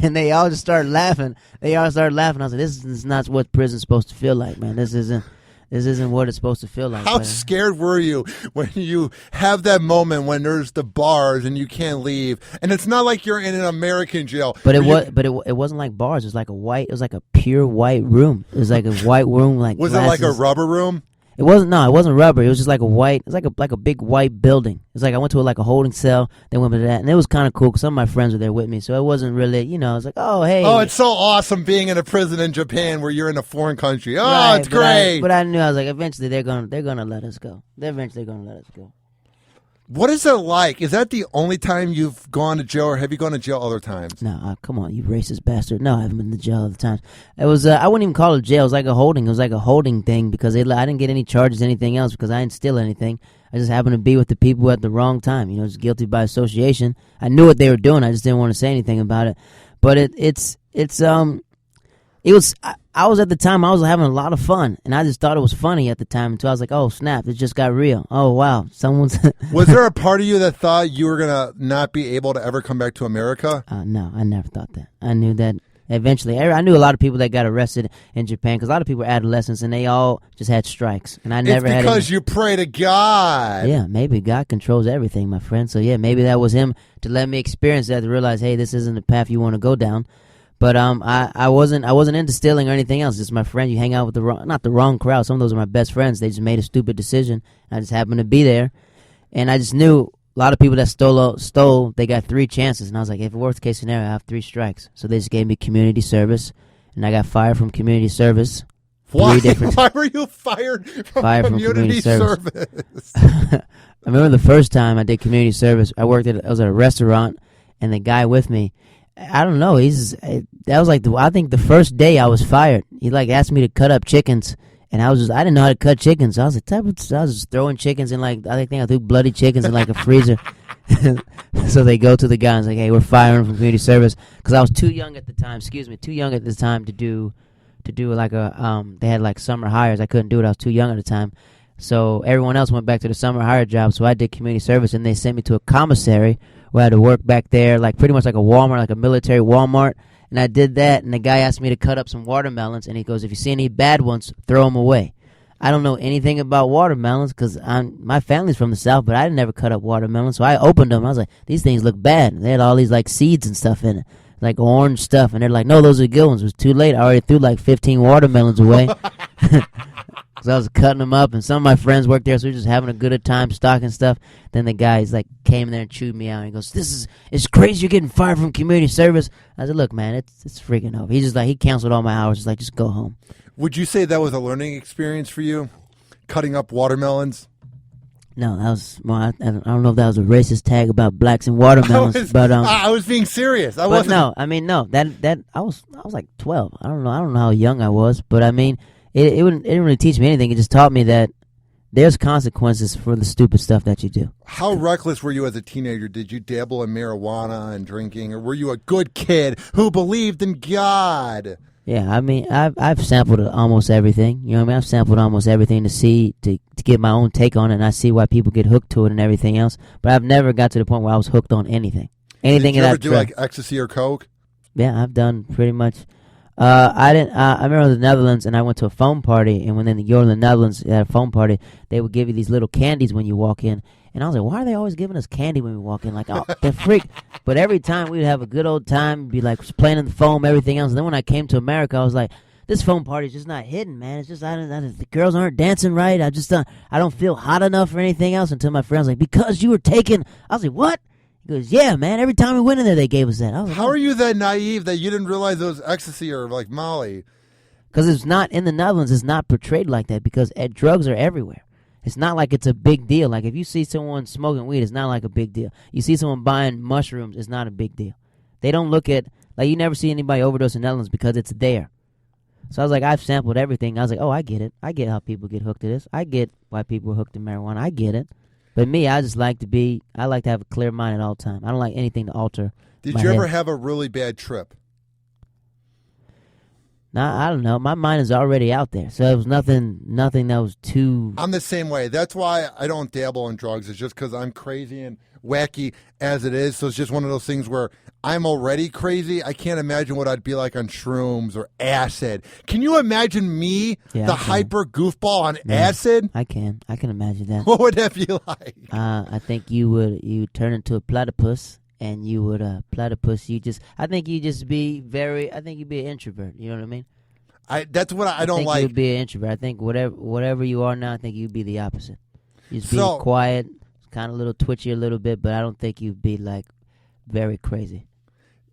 [SPEAKER 3] And they all just started laughing. I was like, this is not what prison's supposed to feel like, man. This isn't what it's supposed to feel like.
[SPEAKER 2] How scared were you when you have that moment when there's the bars and you can't leave, and it's not like you're in an American jail?
[SPEAKER 3] But it wasn't like bars. It was like a pure white room. It was like a white room,
[SPEAKER 2] was
[SPEAKER 3] glasses.
[SPEAKER 2] It like a rubber room?
[SPEAKER 3] It wasn't rubber. It was just like a white. It was like a big white building. It's like I went to a holding cell. Then went to that, and it was kind of cool because some of my friends were there with me. So it wasn't really, it's like, oh hey.
[SPEAKER 2] Oh, it's so awesome being in a prison in Japan where you're in a foreign country. Oh,
[SPEAKER 3] right,
[SPEAKER 2] it's great.
[SPEAKER 3] But I knew, I was like, eventually they're gonna let us go. They're eventually gonna let us go.
[SPEAKER 2] What is it like? Is that the only time you've gone to jail, or have you gone to jail other times?
[SPEAKER 3] No, come on, you racist bastard. No, I haven't been to jail other times. It was, I wouldn't even call it jail. It was like a holding. It was like a holding thing because I didn't get any charges, anything else, because I didn't steal anything. I just happened to be with the people at the wrong time. Just guilty by association. I knew what they were doing. I just didn't want to say anything about it. But I was at the time, I was having a lot of fun, and I just thought it was funny at the time until I was like, oh, snap, it just got real. Oh, wow, someone's...
[SPEAKER 2] Was there a part of you that thought you were going to not be able to ever come back to America?
[SPEAKER 3] No, I never thought that. I knew that eventually. I knew a lot of people that got arrested in Japan because a lot of people were adolescents, and they all just had strikes, and I never had...
[SPEAKER 2] It's because you pray to God.
[SPEAKER 3] Yeah, maybe God controls everything, my friend. So, yeah, maybe that was him to let me experience that, to realize, hey, this isn't the path you want to go down. But I wasn't into stealing or anything else. Just my friend. You hang out with not the wrong crowd. Some of those are my best friends. They just made a stupid decision. I just happened to be there, and I just knew a lot of people that stole. They got 3 chances, and I was like, if worst case scenario, I have 3 strikes. So they just gave me community service, and I got fired from community service.
[SPEAKER 2] Why? Why were you fired from community service?
[SPEAKER 3] I remember the first time I did community service. I was at a restaurant, and the guy with me. I don't know. That was like I think the first day I was fired. He like asked me to cut up chickens, and I didn't know how to cut chickens. So I was like, I was just throwing chickens in like I think I threw bloody chickens in like a freezer. So they go to the guy and like, hey, we're firing from community service because I was too young at the time. Too young at the time to do like a they had like summer hires. I couldn't do it. I was too young at the time. So everyone else went back to the summer hire job. So I did community service, and they sent me to a commissary where I had to work back there, like pretty much like a Walmart, like a military Walmart. And I did that, and the guy asked me to cut up some watermelons, and he goes, if you see any bad ones, throw them away. I don't know anything about watermelons because my family's from the South, but I never cut up watermelons. So I opened them. I was like, these things look bad. They had all these like seeds and stuff in it, like orange stuff. And they're like, no, those are good ones. It was too late. I already threw like 15 watermelons away. Because I was cutting them up, and some of my friends worked there, so we were just having a good time stocking stuff. Then the guys like came in there and chewed me out. And he goes, it's crazy you're getting fired from community service. I said, look, man, it's freaking over. He just like, he canceled all my hours. Just like, just go home.
[SPEAKER 2] Would you say that was a learning experience for you, cutting up watermelons?
[SPEAKER 3] No, that was more. I don't know if that was a racist tag about blacks and watermelons, but
[SPEAKER 2] I was being serious. I
[SPEAKER 3] but
[SPEAKER 2] wasn't.
[SPEAKER 3] no, I mean no. That I was like 12. I don't know how young I was, but I mean it didn't really teach me anything. It just taught me that there's consequences for the stupid stuff that you do.
[SPEAKER 2] How reckless were you as a teenager? Did you dabble in marijuana and drinking, or were you a good kid who believed in God?
[SPEAKER 3] Yeah, I mean, I've sampled almost everything. You know what I mean? I've sampled almost everything to get my own take on it, and I see why people get hooked to it and everything else. But I've never got to the point where I was hooked on anything. Anything.
[SPEAKER 2] Did you ever do like ecstasy or coke?
[SPEAKER 3] Yeah, I've done pretty much. I didn't. I remember the Netherlands, and I went to a phone party, and when you go to the Netherlands at a phone party, they would give you these little candies when you walk in. And I was like, why are they always giving us candy when we walk in? Like, oh, they're freak. But every time we'd have a good old time, be like playing in the foam, everything else. And then when I came to America, I was like, this phone party's just not hitting, man. It's just the girls aren't dancing right. I don't feel hot enough or anything else. Until my friend's like, because you were taking. I was like, what? He goes, yeah, man. Every time we went in there, they gave us that. I was like,
[SPEAKER 2] how are you that naive that you didn't realize it was ecstasy or like Molly?
[SPEAKER 3] Because it's not in the Netherlands. It's not portrayed like that because drugs are everywhere. It's not like it's a big deal. Like if you see someone smoking weed, it's not like a big deal. You see someone buying mushrooms, it's not a big deal. They don't look at, like you never see anybody overdose in the Netherlands because it's there. So I was like, I've sampled everything. I was like, oh, I get it. I get how people get hooked to this. I get why people are hooked to marijuana. I get it. But me, I like to have a clear mind at all time. I don't like anything to alter.
[SPEAKER 2] Did you ever have a really bad trip?
[SPEAKER 3] Nah, I don't know. My mind is already out there, so it was nothing that was too.
[SPEAKER 2] I'm the same way. That's why I don't dabble in drugs. It's just because I'm crazy and wacky as it is. So it's just one of those things where I'm already crazy. I can't imagine what I'd be like on shrooms or acid. Can you imagine me, the hyper goofball on acid?
[SPEAKER 3] I can imagine that.
[SPEAKER 2] What would that be like?
[SPEAKER 3] I think you turn into a platypus. And you would platypus. I think you'd be an introvert. You know what I mean?
[SPEAKER 2] That's what I don't like.
[SPEAKER 3] You'd be an introvert. I think whatever you are now, I think you'd be the opposite. You'd be quiet, kind of a little twitchy a little bit, but I don't think you'd be like very crazy.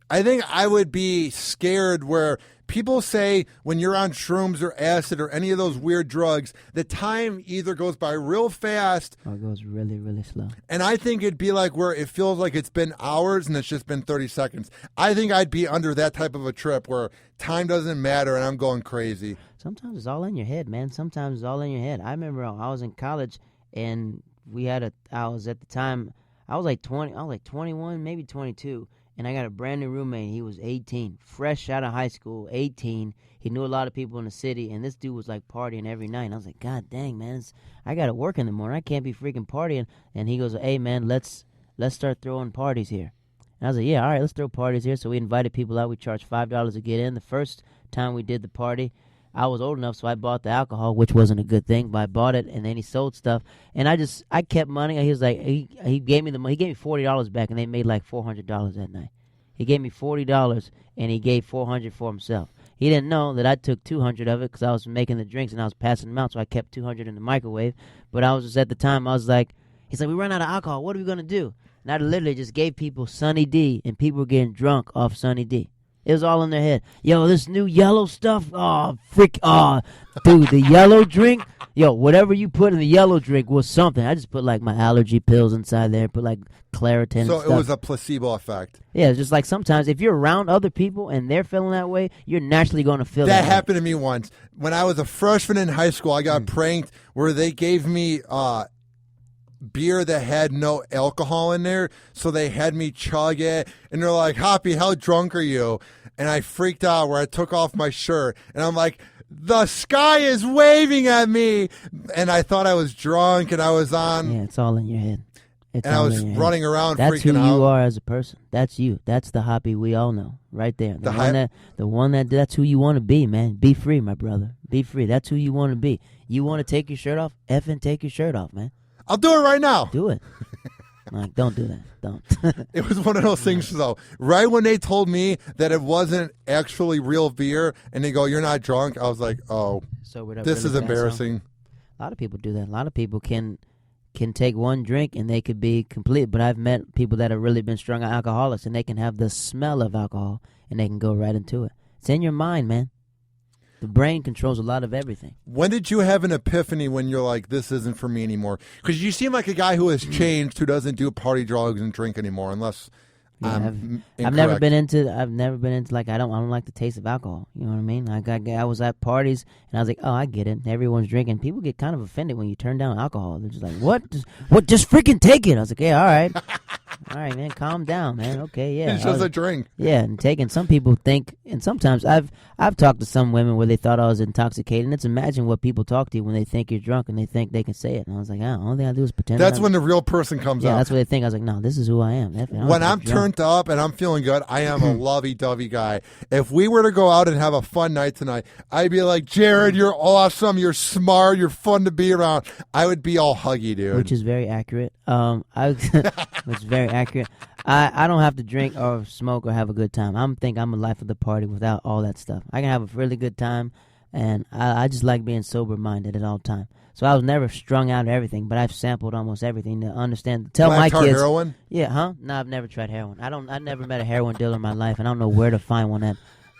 [SPEAKER 2] I think I would be scared where people say when you're on shrooms or acid or any of those weird drugs, the time either goes by real fast
[SPEAKER 3] or it goes really, really slow.
[SPEAKER 2] And I think it'd be like where it feels like it's been hours and it's just been 30 seconds. I think I'd be under that type of a trip where time doesn't matter and I'm going crazy.
[SPEAKER 3] Sometimes it's all in your head, man. Sometimes it's all in your head. I remember I was in college and I was at the time, I was like 21, maybe 22. And I got a brand new roommate. He was 18, fresh out of high school, 18. He knew a lot of people in the city, and this dude was like partying every night. And I was like, God dang, man, I got to work in the morning. I can't be freaking partying. And he goes, hey, man, let's start throwing parties here. And I was like, yeah, all right, let's throw parties here. So we invited people out. We charged $5 to get in. The first time we did the party, I was old enough, so I bought the alcohol, which wasn't a good thing, but I bought it, and then he sold stuff. And I kept money. He was like, he gave me the money. He gave me $40 back, and they made like $400 that night. He gave me $40, and he gave $400 for himself. He didn't know that I took $200 of it because I was making the drinks, and I was passing them out, so I kept $200 in the microwave. But I was just, at the time, I was like, he's like, we ran out of alcohol. What are we going to do? And I literally just gave people Sunny D, and people were getting drunk off Sunny D. It was all in their head. Yo, this new yellow stuff. Oh, dude, the yellow drink. Yo, whatever you put in the yellow drink was something. I just put like my allergy pills inside there. Put like Claritin.
[SPEAKER 2] So
[SPEAKER 3] and stuff.
[SPEAKER 2] it was a placebo effect.
[SPEAKER 3] Yeah, it's just like sometimes if you're around other people and they're feeling that way, you're naturally going to feel
[SPEAKER 2] that
[SPEAKER 3] way.
[SPEAKER 2] Happened to me once. When I was a freshman in high school, I got pranked where they gave me beer that had no alcohol in there, so they had me chug it, and they're like, Hoppy, how drunk are you? And I freaked out where I took off my shirt, and I'm like, the sky is waving at me, and I thought I was drunk, and I was on.
[SPEAKER 3] Yeah, it's all in your head.
[SPEAKER 2] And I was running around
[SPEAKER 3] That's
[SPEAKER 2] freaking out.
[SPEAKER 3] That's who you are as a person. That's you. That's the Hoppy we all know right there. The one that that's who you want to be, man. Be free, my brother. Be free. That's who you want to be. You want to take your shirt off? Effing take your shirt off, man.
[SPEAKER 2] I'll do it right now.
[SPEAKER 3] Do it. Like, don't do that. Don't.
[SPEAKER 2] It was one of those things, though. Right when they told me that it wasn't actually real beer, and they go, "You're not drunk," I was like, "Oh, this is embarrassing."
[SPEAKER 3] A lot of people do that. A lot of people can take one drink and they could be complete. But I've met people that have really been strung out alcoholics, and they can have the smell of alcohol, and they can go right into it. It's in your mind, man. The brain controls a lot of everything.
[SPEAKER 2] When did you have an epiphany when you're like, this isn't for me anymore? Because you seem like a guy who has changed, who doesn't do party drugs and drink anymore, unless
[SPEAKER 3] I've never been into like I don't like the taste of alcohol. You know what I mean? Like I was at parties and I was like, oh, I get it. Everyone's drinking. People get kind of offended when you turn down alcohol. They're just like, what? Just freaking take it. I was like, yeah, all right. All right, man, calm down, man. Okay, yeah.
[SPEAKER 2] It's just a drink.
[SPEAKER 3] Yeah, and taking. Some people think, and sometimes I've talked to some women where they thought I was intoxicated, and it's imagine what people talk to you when they think you're drunk and they think they can say it. And I was like, the only thing I do is pretend.
[SPEAKER 2] That's when the real person comes out.
[SPEAKER 3] Yeah, that's what they think. I was like, no, this is who I am.
[SPEAKER 2] When I'm turned up and I'm feeling good, I am a lovey-dovey guy. If we were to go out and have a fun night tonight, I'd be like, Jared, you're awesome, you're smart, you're fun to be around. I would be all huggy, dude.
[SPEAKER 3] Which is very accurate. It's very accurate. I don't have to drink or smoke or have a good time. I'm a life of the party without all that stuff. I can have a really good time, and I just like being sober-minded at all time. So I was never strung out or everything, but I've sampled almost everything to understand. Tell my kids.
[SPEAKER 2] Heroin?
[SPEAKER 3] Yeah, huh? No, I've never tried heroin. I never met a heroin dealer in my life, and I don't know where to find one at.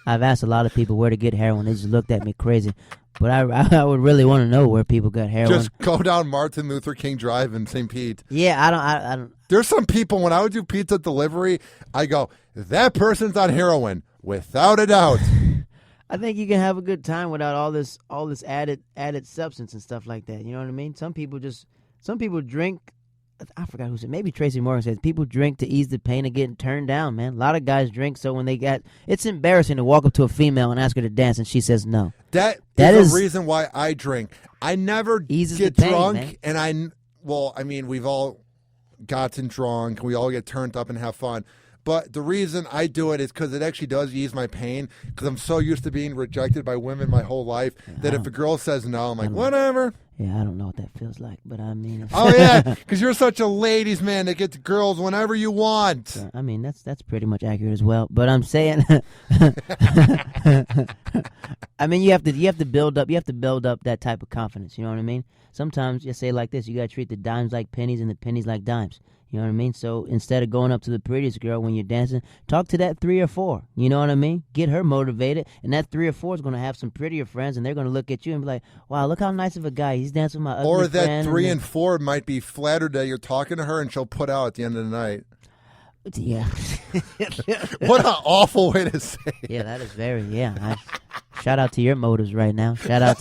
[SPEAKER 3] I've asked a lot of people where to get heroin. They just looked at me crazy. But I would really want to know where people got heroin.
[SPEAKER 2] Just go down Martin Luther King Drive in St. Pete.
[SPEAKER 3] Yeah, I don't.
[SPEAKER 2] There's some people, when I would do pizza delivery, I go, that person's on heroin, without a doubt.
[SPEAKER 3] I think you can have a good time without all this added substance and stuff like that. You know what I mean? Some people drink. I forgot who said. Maybe Tracy Morgan said people drink to ease the pain of getting turned down. Man, a lot of guys drink so when it's embarrassing to walk up to a female and ask her to dance and she says no.
[SPEAKER 2] That is the reason why I drink. I never get drunk,
[SPEAKER 3] man.
[SPEAKER 2] And we've all gotten drunk. We all get turned up and have fun. But the reason I do it is because it actually does ease my pain, because I'm so used to being rejected by women my whole life that if a girl says no, I'm like, whatever.
[SPEAKER 3] Yeah, I don't know what that feels like, but I mean...
[SPEAKER 2] Oh, yeah, because you're such a ladies' man that gets girls whenever you want.
[SPEAKER 3] So, I mean, that's pretty much accurate as well. But I'm saying... I mean, you have to build up that type of confidence, you know what I mean? Sometimes you say like this, you got to treat the dimes like pennies and the pennies like dimes. You know what I mean? So instead of going up to the prettiest girl when you're dancing, talk to that 3 or 4. You know what I mean? Get her motivated, and that 3 or 4 is going to have some prettier friends, and they're going to look at you and be like, wow, look how nice of a guy. He's dancing with my ugly
[SPEAKER 2] Or that
[SPEAKER 3] friend.
[SPEAKER 2] 3 and 4 might be flattered that you're talking to her, and she'll put out at the end of the night.
[SPEAKER 3] Yeah.
[SPEAKER 2] What an awful way to say it.
[SPEAKER 3] Yeah, that is very, yeah. Shout out to your motives right now. Shout out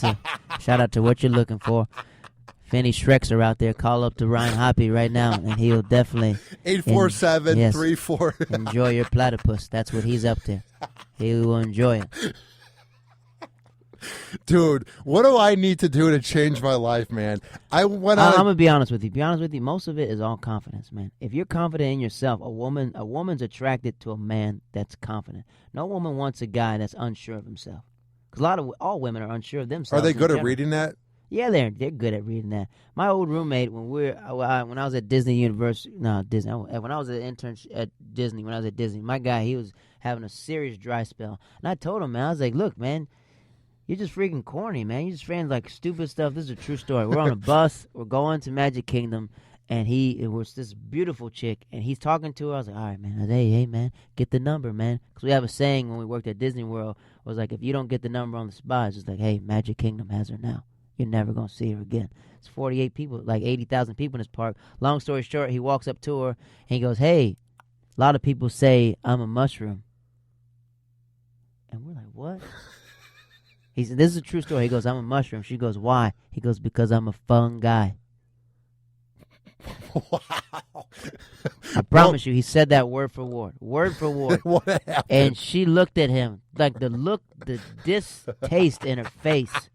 [SPEAKER 3] to what you're looking for. If any Shreks are out there, call up to Ryan Hoppe right now, and he'll definitely
[SPEAKER 2] 847-34.
[SPEAKER 3] Enjoy your platypus. That's what he's up to. He will enjoy it.
[SPEAKER 2] Dude, what do I need to do to change my life, man? I'm
[SPEAKER 3] gonna be honest with you. Most of it is all confidence, man. If you're confident in yourself, a woman's attracted to a man that's confident. No woman wants a guy that's unsure of himself. Because all women are unsure of themselves.
[SPEAKER 2] Are they good at reading that?
[SPEAKER 3] Yeah, they're good at reading that. My old roommate, when I was at Disney University, when I was an intern at Disney, my guy, he was having a serious dry spell, and I told him, man, I was like, look, man, you're just freaking corny, man. You're just freaking like stupid stuff. This is a true story. We're on a bus, we're going to Magic Kingdom, And it was this beautiful chick, and he's talking to her. I was like, all right, man. Hey, man, get the number, man. Because we have a saying when we worked at Disney World, was like, if you don't get the number on the spot, it's just like, hey, Magic Kingdom has her now. You're never going to see her again. It's 48 people, like 80,000 people in this park. Long story short, he walks up to her, and he goes, hey, a lot of people say I'm a mushroom. And we're like, what? He said, this is a true story. He goes, I'm a mushroom. She goes, why? He goes, because I'm a fun guy.
[SPEAKER 2] Wow.
[SPEAKER 3] I promise you, he said that word for word. Word for word.
[SPEAKER 2] What happened?
[SPEAKER 3] And she looked at him, like the distaste in her face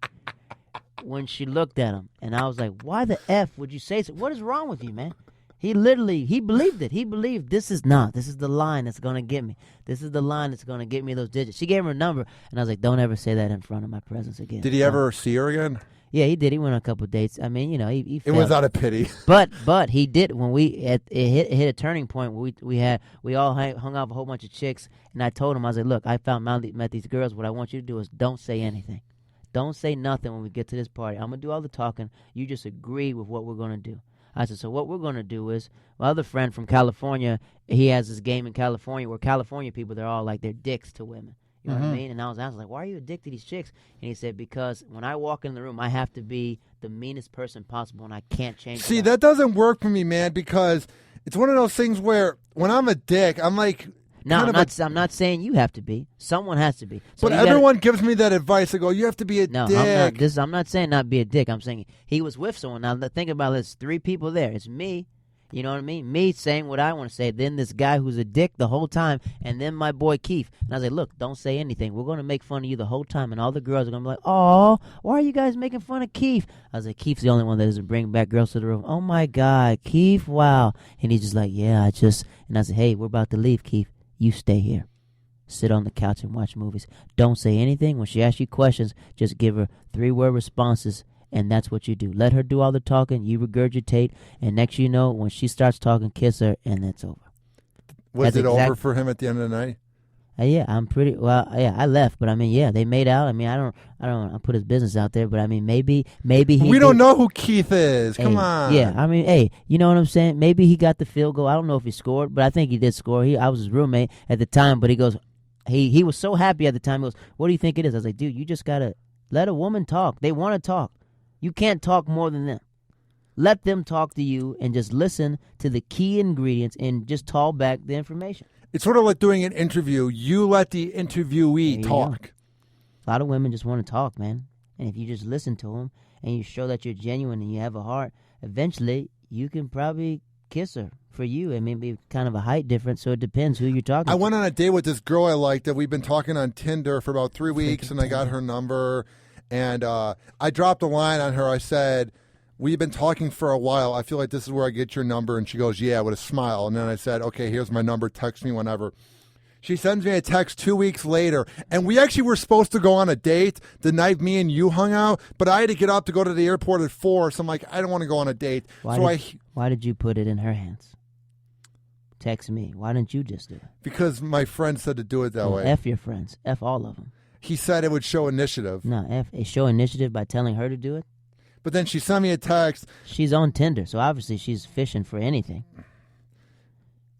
[SPEAKER 3] when she looked at him. And I was like, why the F would you say so? What is wrong with you, man? He believed it. He believed this is the line that's going to get me. This is the line that's going to get me those digits. She gave him her number, and I was like, don't ever say that in front of my presence again.
[SPEAKER 2] Did he ever see her again?
[SPEAKER 3] Yeah, he did. He went on a couple of dates. I mean, he
[SPEAKER 2] It was out of pity.
[SPEAKER 3] But he did when it hit a turning point where we all hung out with a whole bunch of chicks, and I told him, I was like, look, I met these girls. What I want you to do is don't say anything. Don't say nothing when we get to this party. I'm going to do all the talking. You just agree with what we're going to do. I said, so what we're going to do is, my other friend from California, he has this game in California where California people, they're all like, they're dicks to women. You know what I mean? And I was like, why are you addicted to these chicks? And he said, because when I walk in the room, I have to be the meanest person possible, and I can't change
[SPEAKER 2] See, that doesn't work for me, man, because it's one of those things where when I'm a dick, I'm like...
[SPEAKER 3] No, I'm not saying you have to be. Someone has to be. So
[SPEAKER 2] but everyone gives me that advice. I go, you have to be a
[SPEAKER 3] dick. I'm not saying not be a dick. I'm saying he was with someone. Now, think about this. 3 people there. It's me. You know what I mean? Me saying what I want to say. Then this guy who's a dick the whole time. And then my boy Keith. And I was like, look, don't say anything. We're going to make fun of you the whole time. And all the girls are going to be like, oh, why are you guys making fun of Keith? I was like, Keith's the only one that doesn't bring back girls to the room. Oh, my God. Keith, wow. And he's just like, yeah, And I said, hey, we're about to leave, Keith. You stay here. Sit on the couch and watch movies. Don't say anything. When she asks you questions, just give her 3-word responses, and that's what you do. Let her do all the talking. You regurgitate, and next you know, when she starts talking, kiss her, and that's over.
[SPEAKER 2] Was it over for him at the end of the night?
[SPEAKER 3] Yeah, I left, but I mean, yeah, they made out. I mean, I don't put his business out there, but I mean, maybe he.
[SPEAKER 2] We don't know who Keith is. Come on.
[SPEAKER 3] Yeah, I mean, hey, you know what I'm saying? Maybe he got the field goal. I don't know if he scored, but I think he did score. I was his roommate at the time, but he goes, he was so happy at the time. He goes, what do you think it is? I was like, dude, you just gotta let a woman talk. They want to talk. You can't talk more than them. Let them talk to you and just listen to the key ingredients and just talk back the information.
[SPEAKER 2] It's sort of like doing an interview. You let the interviewee talk.
[SPEAKER 3] A lot of women just want to talk, man. And if you just listen to them and you show that you're genuine and you have a heart, eventually you can probably kiss her for you. I mean, be kind of a height difference, so it depends who you're talking to.
[SPEAKER 2] I went on a date with this girl I liked that we've been talking on Tinder for about 3 weeks, and I got her number. And I dropped a line on her. I said, we've been talking for a while. I feel like this is where I get your number. And she goes, yeah, with a smile. And then I said, okay, here's my number. Text me whenever. She sends me a text 2 weeks later. And we actually were supposed to go on a date the night me and you hung out. But I had to get up to go to the airport at 4. So I'm like, I don't want to go on a date.
[SPEAKER 3] Why did you put it in her hands? Text me. Why didn't you just do it?
[SPEAKER 2] Because my friend said to do it that way.
[SPEAKER 3] F your friends. F all of them.
[SPEAKER 2] He said it would show initiative.
[SPEAKER 3] No, show initiative by telling her to do it.
[SPEAKER 2] But then she sent me a text.
[SPEAKER 3] She's on Tinder, so obviously she's fishing for anything.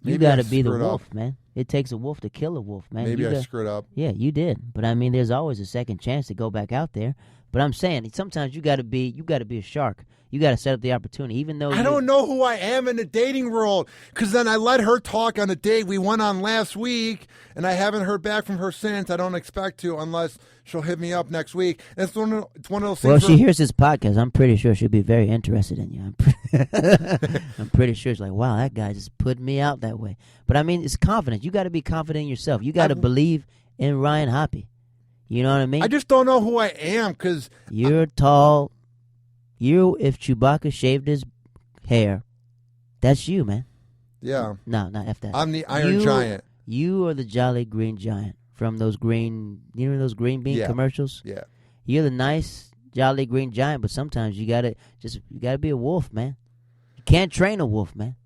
[SPEAKER 2] Maybe
[SPEAKER 3] you got to be the wolf, man. It takes a wolf to kill a wolf, man.
[SPEAKER 2] Maybe I screwed up.
[SPEAKER 3] Yeah, you did. But I mean, there's always a second chance to go back out there. But I'm saying sometimes you got to be a shark. You got to set up the opportunity, even though
[SPEAKER 2] I don't know who I am in the dating world. Because then I let her talk on a date we went on last week, and I haven't heard back from her since. I don't expect to unless she'll hit me up next week. And it's one of those things.
[SPEAKER 3] Well, she hears this podcast. I'm pretty sure she'll be very interested in you. I'm pretty sure she's like, wow, that guy just put me out that way. But I mean, it's confidence. You got to be confident in yourself. You got to believe in Ryan Hoppe. You know what I mean?
[SPEAKER 2] I just don't know who I am because
[SPEAKER 3] you're tall. If Chewbacca shaved his hair, that's you, man.
[SPEAKER 2] Yeah.
[SPEAKER 3] No, not F that.
[SPEAKER 2] I'm the Iron Giant.
[SPEAKER 3] You are the Jolly Green Giant from those green, those green bean commercials?
[SPEAKER 2] Yeah.
[SPEAKER 3] You're the nice Jolly Green Giant, but sometimes you gotta be a wolf, man. You can't train a wolf, man.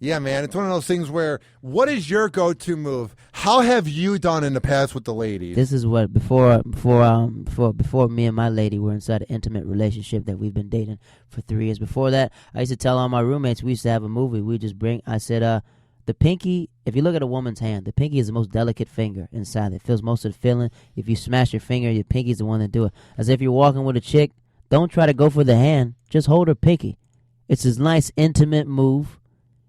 [SPEAKER 2] Yeah, man. It's one of those things where, what is your go-to move? How have you done in the past with the ladies?
[SPEAKER 3] This is what before me and my lady were inside an intimate relationship that we've been dating for 3 years. Before that, I used to tell all my roommates we used to have a movie. I said, the pinky, if you look at a woman's hand, the pinky is the most delicate finger inside. It feels most of the feeling. If you smash your finger, your pinky is the one that do it. As if you're walking with a chick, don't try to go for the hand. Just hold her pinky. It's this nice, intimate move.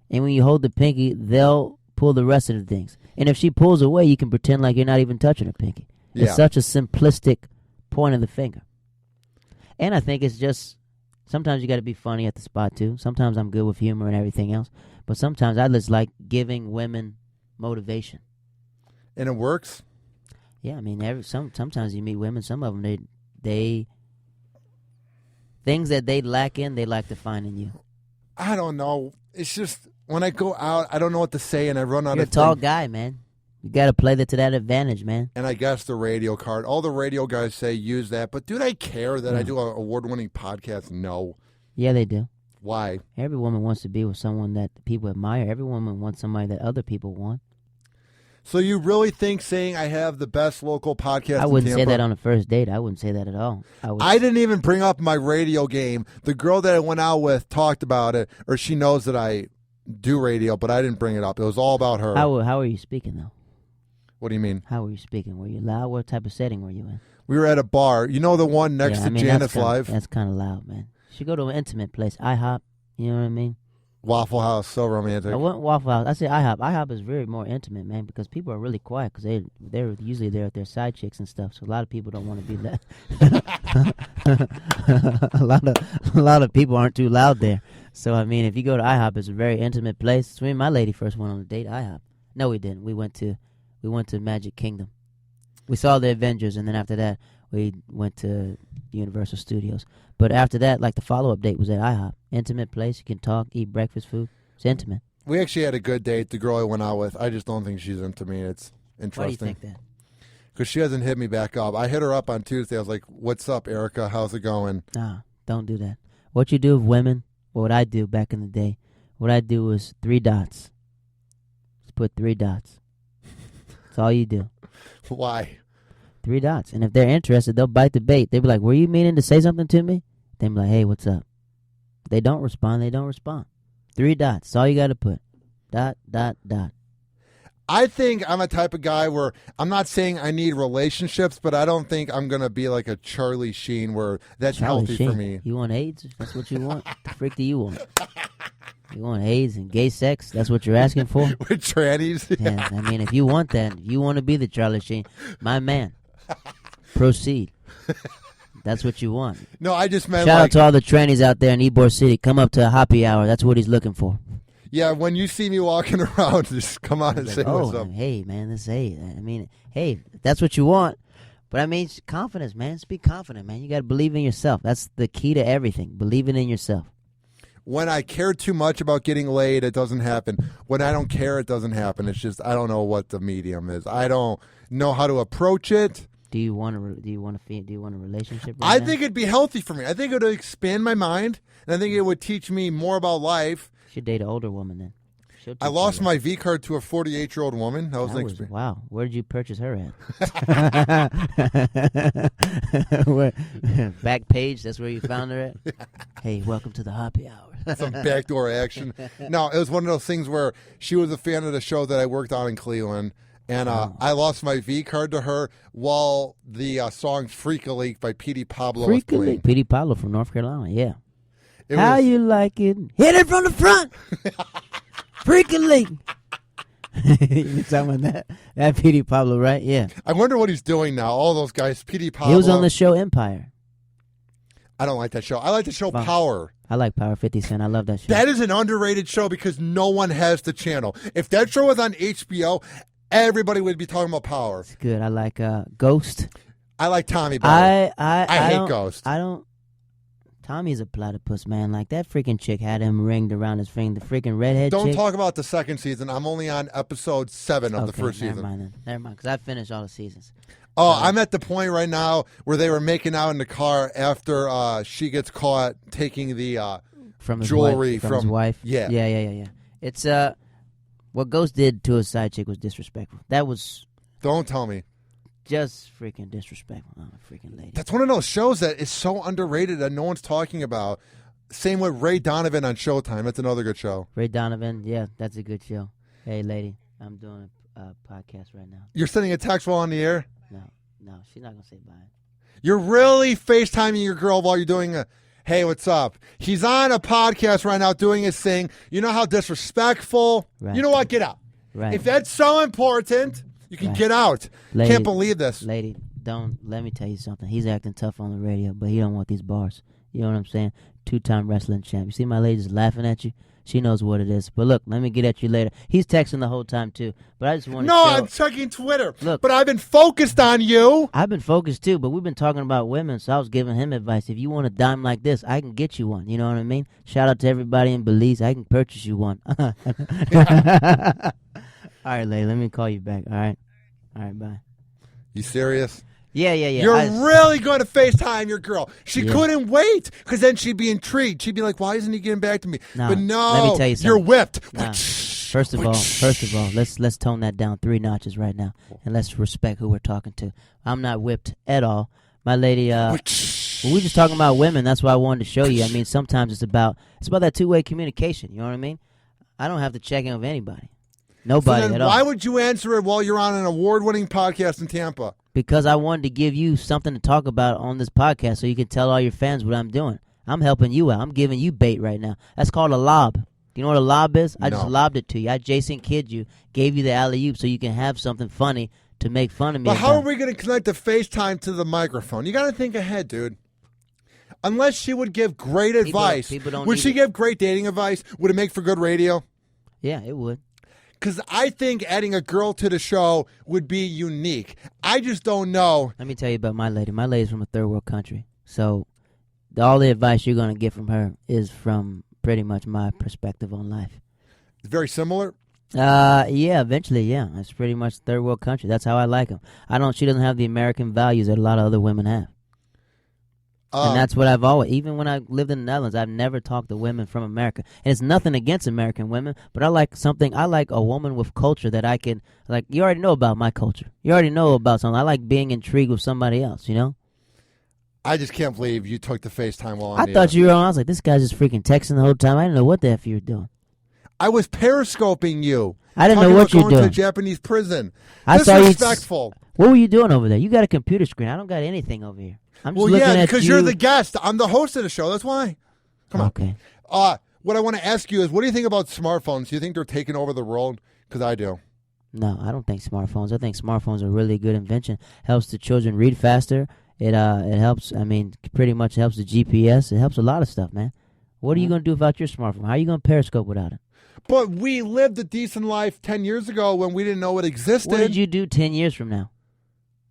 [SPEAKER 3] And when you hold the pinky, they'll pull the rest of the things. And if she pulls away, you can pretend like you're not even touching her pinky.
[SPEAKER 2] Yeah.
[SPEAKER 3] It's such a simplistic point of the finger. And I think it's just, sometimes you got to be funny at the spot, too. Sometimes I'm good with humor and everything else. But sometimes I just like giving women motivation.
[SPEAKER 2] And it works?
[SPEAKER 3] Yeah, I mean, sometimes you meet women, some of them, they things that they lack in, they like to find in you.
[SPEAKER 2] I don't know. It's just, when I go out, I don't know what to say, and I run out
[SPEAKER 3] You're
[SPEAKER 2] of
[SPEAKER 3] a tall
[SPEAKER 2] things.
[SPEAKER 3] guy, man. You got to play that to that advantage, man.
[SPEAKER 2] And I guess the radio card. All the radio guys say use that. But do they care that I do an award-winning podcast? No.
[SPEAKER 3] Yeah, they do.
[SPEAKER 2] Why?
[SPEAKER 3] Every woman wants to be with someone that people admire. Every woman wants somebody that other people want.
[SPEAKER 2] So you really think saying I have the best local podcast
[SPEAKER 3] I wouldn't
[SPEAKER 2] in
[SPEAKER 3] say
[SPEAKER 2] Tampa?
[SPEAKER 3] that on a first date. I wouldn't say that at all.
[SPEAKER 2] I didn't even bring up my radio game. The girl that I went out with talked about it, or she knows that I do radio, but I didn't bring it up. It was all about her.
[SPEAKER 3] How are you speaking, though?
[SPEAKER 2] What do you mean?
[SPEAKER 3] How were you speaking? Were you loud? What type of setting were you in?
[SPEAKER 2] We were at a bar. You know the one next to Janice Live?
[SPEAKER 3] That's kind of loud, man. You should go to an intimate place. IHOP, you know what I mean?
[SPEAKER 2] Waffle House, so romantic.
[SPEAKER 3] I went Waffle House. I said IHOP. IHOP is very more intimate, man, because people are really quiet because they're usually there with their side chicks and stuff. So a lot of people don't want to be that. a lot of people aren't too loud there. So I mean, if you go to IHOP, it's a very intimate place. So me and my lady first went on a date at IHOP. No, we didn't. We went to Magic Kingdom. We saw the Avengers, and then after that, we went to Universal Studios. But after that, like the follow-up date was at IHOP. Intimate place. You can talk, eat breakfast food. It's intimate.
[SPEAKER 2] We actually had a good date, the girl I went out with. I just don't think she's into me. It's interesting.
[SPEAKER 3] Why do you think that?
[SPEAKER 2] Because she hasn't hit me back up. I hit her up on Tuesday. I was like, what's up, Erica? How's it going?
[SPEAKER 3] Nah, don't do that. What you do with women, what I do back in the day, what I do was 3 dots. Just put 3 dots. That's all you do.
[SPEAKER 2] Why?
[SPEAKER 3] 3 dots. And if they're interested, they'll bite the bait. They'll be like, were you meaning to say something to me? They'll be like, hey, what's up? If they don't respond, they don't respond. 3 dots. That's all you got to put. Dot, dot, dot.
[SPEAKER 2] I think I'm a type of guy where I'm not saying I need relationships, but I don't think I'm going to be like a Charlie Sheen where that's healthy for me.
[SPEAKER 3] You want AIDS? That's what you want? The freak do you want? You want AIDS and gay sex? That's what you're asking for?
[SPEAKER 2] With trannies?
[SPEAKER 3] Yeah, I mean, if you want that, if you want to be the Charlie Sheen, my man, proceed. That's what you want.
[SPEAKER 2] No, I just meant
[SPEAKER 3] Shout
[SPEAKER 2] like,
[SPEAKER 3] out to all the trannies out there in Ybor City. Come up to a Hoppe Hour. That's what he's looking for.
[SPEAKER 2] yeah, when you see me walking around, just come on and say what's up.
[SPEAKER 3] Hey, man, hey, that's what you want. But I mean, confidence, man. Just be confident, man. You got to believe in yourself. That's the key to everything. Believing in yourself.
[SPEAKER 2] When I care too much about getting laid, it doesn't happen. When I don't care, it doesn't happen. It's just I don't know what the medium is. I don't know how to approach it.
[SPEAKER 3] Do you want a relationship?
[SPEAKER 2] I think it'd be healthy for me. I think it would expand my mind, and I think it would teach me more about life.
[SPEAKER 3] You should date an older woman then.
[SPEAKER 2] I lost my V card to a 48-year-old woman. That was
[SPEAKER 3] wow. Where did you purchase her at? Back page. That's where you found her at. Hey, welcome to the Hoppe Hour.
[SPEAKER 2] Some backdoor action. No, it was one of those things where she was a fan of the show that I worked on in Cleveland, and I lost my V card to her while the song "Freak a Leak" by Petey Pablo was playing.
[SPEAKER 3] Petey Pablo from North Carolina. Yeah. How you like it? Hit it from the front. Freaking late. You talking about that Petey Pablo, right? Yeah.
[SPEAKER 2] I wonder what he's doing now. All those guys, Petey Pablo.
[SPEAKER 3] He was on the show Empire.
[SPEAKER 2] I don't like that show. I like the show Power.
[SPEAKER 3] I like Power 50 Cent. I love that show.
[SPEAKER 2] That is an underrated show because no one has the channel. If that show was on HBO, everybody would be talking about Power.
[SPEAKER 3] It's good. I like Ghost.
[SPEAKER 2] I like Tommy better.
[SPEAKER 3] I
[SPEAKER 2] hate Ghost.
[SPEAKER 3] Tommy's a platypus, man. Like, that freaking chick had him ringed around his finger. The freaking redhead
[SPEAKER 2] Don't
[SPEAKER 3] chick.
[SPEAKER 2] talk about the second season. I'm only on episode 7 of the first season.
[SPEAKER 3] Never mind, because I finished all the seasons.
[SPEAKER 2] Oh, I'm at the point right now where they were making out in the car after she gets caught taking the
[SPEAKER 3] from his
[SPEAKER 2] jewelry
[SPEAKER 3] wife, from his wife.
[SPEAKER 2] Yeah.
[SPEAKER 3] Yeah. It's what Ghost did to his side chick was disrespectful. That was
[SPEAKER 2] Don't tell me.
[SPEAKER 3] just freaking disrespectful. Oh, freaking lady.
[SPEAKER 2] That's one of those shows that is so underrated that no one's talking about. Same with Ray Donovan on Showtime. That's another good show.
[SPEAKER 3] Ray Donovan, yeah, that's a good show. Hey, lady, I'm doing a podcast right now.
[SPEAKER 2] You're sending a text while on the air?
[SPEAKER 3] No, she's not gonna say bye.
[SPEAKER 2] You're really FaceTiming your girl while you're doing a, hey, what's up? He's on a podcast right now doing his thing. You know how disrespectful?
[SPEAKER 3] Right.
[SPEAKER 2] You know what? Get out.
[SPEAKER 3] Right.
[SPEAKER 2] If that's so important, you can
[SPEAKER 3] Right.
[SPEAKER 2] get out.
[SPEAKER 3] Lady,
[SPEAKER 2] Can't believe this.
[SPEAKER 3] Lady, let me tell you something. He's acting tough on the radio, but he don't want these bars. You know what I'm saying? 2-time wrestling champ. You see my lady just laughing at you? She knows what it is. But look, let me get at you later. He's texting the whole time, too. But I just want to
[SPEAKER 2] No,
[SPEAKER 3] show.
[SPEAKER 2] I'm checking Twitter.
[SPEAKER 3] Look.
[SPEAKER 2] But I've been focused on you.
[SPEAKER 3] I've been focused, too, but we've been talking about women, so I was giving him advice. If you want a dime like this, I can get you one. You know what I mean? Shout out to everybody in Belize. I can purchase you one. All right, lady, let me call you back. All right, bye.
[SPEAKER 2] You serious?
[SPEAKER 3] Yeah.
[SPEAKER 2] You're really going to FaceTime your girl. She
[SPEAKER 3] Yeah.
[SPEAKER 2] couldn't wait because then she'd be intrigued. She'd be like, why isn't he getting back to me?
[SPEAKER 3] Nah,
[SPEAKER 2] But no,
[SPEAKER 3] let me tell you something.
[SPEAKER 2] you're whipped.
[SPEAKER 3] Nah. First of all, let's tone that down 3 notches right now, and let's respect who we're talking to. I'm not whipped at all. My lady, we just talking about women. That's why I wanted to show you. I mean, sometimes it's about that 2-way communication. You know what I mean? I don't have to check in with anybody, nobody
[SPEAKER 2] So then
[SPEAKER 3] at all.
[SPEAKER 2] why would you answer it while you're on an award-winning podcast in Tampa?
[SPEAKER 3] Because I wanted to give you something to talk about on this podcast, so you can tell all your fans what I'm doing. I'm helping you out. I'm giving you bait right now. That's called a lob. Do you know what a lob is? I just
[SPEAKER 2] No.
[SPEAKER 3] lobbed it to you. I Jason Kidd you, gave you the alley-oop so you can have something funny to make fun of me.
[SPEAKER 2] But how are
[SPEAKER 3] about.
[SPEAKER 2] we going to connect the FaceTime to the microphone? You got to think ahead, dude. Unless she would give great advice.
[SPEAKER 3] people don't
[SPEAKER 2] Would
[SPEAKER 3] need
[SPEAKER 2] she
[SPEAKER 3] it.
[SPEAKER 2] give great dating advice? Would it make for good radio?
[SPEAKER 3] Yeah, it would.
[SPEAKER 2] Because I think adding a girl to the show would be unique. I just don't know.
[SPEAKER 3] Let me tell you about my lady. My lady's from a third world country. So all the advice you're going to get from her is from pretty much my perspective on life.
[SPEAKER 2] It's very similar.
[SPEAKER 3] Yeah, eventually, yeah. It's pretty much third world country. That's how I like them. She doesn't have the American values that a lot of other women have. And that's what I've always, even when I lived in the Netherlands, I've never talked to women from America. And it's nothing against American women, but I like a woman with culture that I can, like, you already know about my culture. You already know about something. I like being intrigued with somebody else, you know?
[SPEAKER 2] I just can't believe you took the FaceTime while on
[SPEAKER 3] I
[SPEAKER 2] the
[SPEAKER 3] thought
[SPEAKER 2] air.
[SPEAKER 3] you were on. I was like, this guy's just freaking texting the whole time. I didn't know what the F you were doing.
[SPEAKER 2] I was periscoping you.
[SPEAKER 3] I didn't
[SPEAKER 2] Talking
[SPEAKER 3] know what
[SPEAKER 2] about
[SPEAKER 3] you were
[SPEAKER 2] going to
[SPEAKER 3] doing.
[SPEAKER 2] a Japanese prison.
[SPEAKER 3] I saw you.
[SPEAKER 2] Disrespectful.
[SPEAKER 3] What were you doing over there? You got a computer screen. I don't got anything over here. I'm just
[SPEAKER 2] Well,
[SPEAKER 3] looking
[SPEAKER 2] yeah,
[SPEAKER 3] at
[SPEAKER 2] because
[SPEAKER 3] you.
[SPEAKER 2] you're the guest. I'm the host of the show. That's why. Come on.
[SPEAKER 3] Okay.
[SPEAKER 2] What I want to ask you is, what do you think about smartphones? Do you think they're taking over the world? Because I do.
[SPEAKER 3] No, I don't think smartphones. I think smartphones are a really good invention. Helps the children read faster. It helps. I mean, pretty much helps the GPS. It helps a lot of stuff, man. What are you going to do without your smartphone? How are you going to Periscope without it?
[SPEAKER 2] But we lived a decent life 10 years ago when we didn't know it existed.
[SPEAKER 3] What did you do 10 years from now?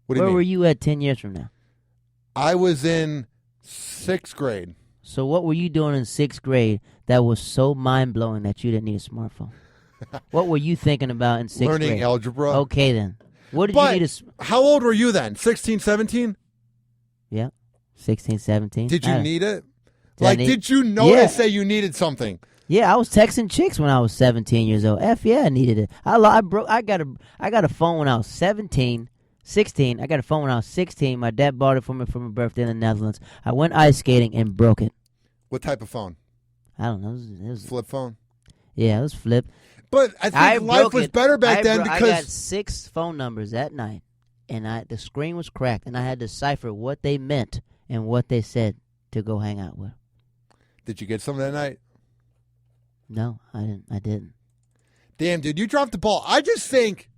[SPEAKER 2] What do you
[SPEAKER 3] Where
[SPEAKER 2] mean?
[SPEAKER 3] were you at 10 years from now?
[SPEAKER 2] I was in 6th grade.
[SPEAKER 3] So what were you doing in 6th grade that was so mind-blowing that you didn't need a smartphone? What were you thinking about in 6th grade?
[SPEAKER 2] Learning algebra.
[SPEAKER 3] Okay, then. What did
[SPEAKER 2] But
[SPEAKER 3] you need a...
[SPEAKER 2] how old were you then? 16, 17?
[SPEAKER 3] Yeah, 16, 17.
[SPEAKER 2] Did you need it?
[SPEAKER 3] Did I
[SPEAKER 2] Like,
[SPEAKER 3] need-
[SPEAKER 2] did you notice that you needed something?
[SPEAKER 3] Yeah, I was texting chicks when I was 17 years old. Yeah, I needed it. I got a phone when I was 16. I got a phone when I was 16. My dad bought it for me for my birthday in the Netherlands. I went ice skating and broke it.
[SPEAKER 2] What type of phone?
[SPEAKER 3] I don't know. It was
[SPEAKER 2] Flip phone?
[SPEAKER 3] yeah, it was flipped.
[SPEAKER 2] But I think life was better back then
[SPEAKER 3] I got
[SPEAKER 2] because
[SPEAKER 3] 6 phone numbers that night, and the screen was cracked, and I had to decipher what they meant and what they said to go hang out with.
[SPEAKER 2] Did you get some that night?
[SPEAKER 3] No, I didn't.
[SPEAKER 2] Damn, dude, you dropped the ball. I just think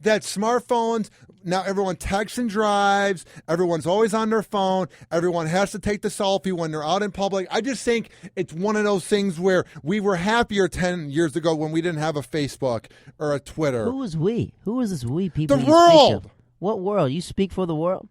[SPEAKER 2] that smartphones, now everyone texts and drives, everyone's always on their phone, everyone has to take the selfie when they're out in public. I just think it's one of those things where we were happier 10 years ago when we didn't have a Facebook or a Twitter.
[SPEAKER 3] Who was we? Who was this we people?
[SPEAKER 2] The
[SPEAKER 3] you speak
[SPEAKER 2] world.
[SPEAKER 3] of? What world? You speak for the world?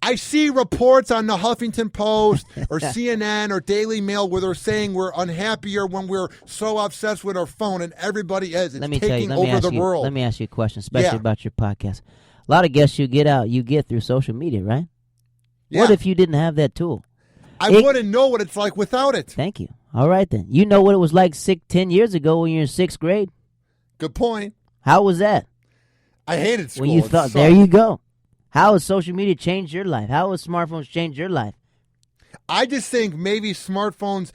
[SPEAKER 2] I see reports on the Huffington Post or CNN or Daily Mail where they're saying we're unhappier when we're so obsessed with our phone, and everybody is. It's taking over the world.
[SPEAKER 3] Let me ask you a question, especially about your podcast. A lot of guests you get through social media, right?
[SPEAKER 2] Yeah.
[SPEAKER 3] What if you didn't have that tool?
[SPEAKER 2] I wouldn't know what it's like without it.
[SPEAKER 3] Thank you. All right, then. You know what it was like 10 years ago when you were in 6th grade?
[SPEAKER 2] Good point.
[SPEAKER 3] How was that?
[SPEAKER 2] I hated school.
[SPEAKER 3] When you thought, there you go. How has social media changed your life? How has smartphones changed your life?
[SPEAKER 2] I just think maybe smartphones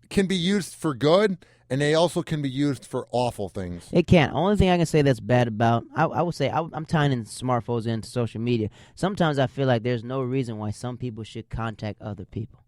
[SPEAKER 2] can be used for good, and they also can be used for awful things.
[SPEAKER 3] It can't. Only thing I can say that's bad about, I would say, I'm tying in smartphones into social media. Sometimes I feel like there's no reason why some people should contact other people.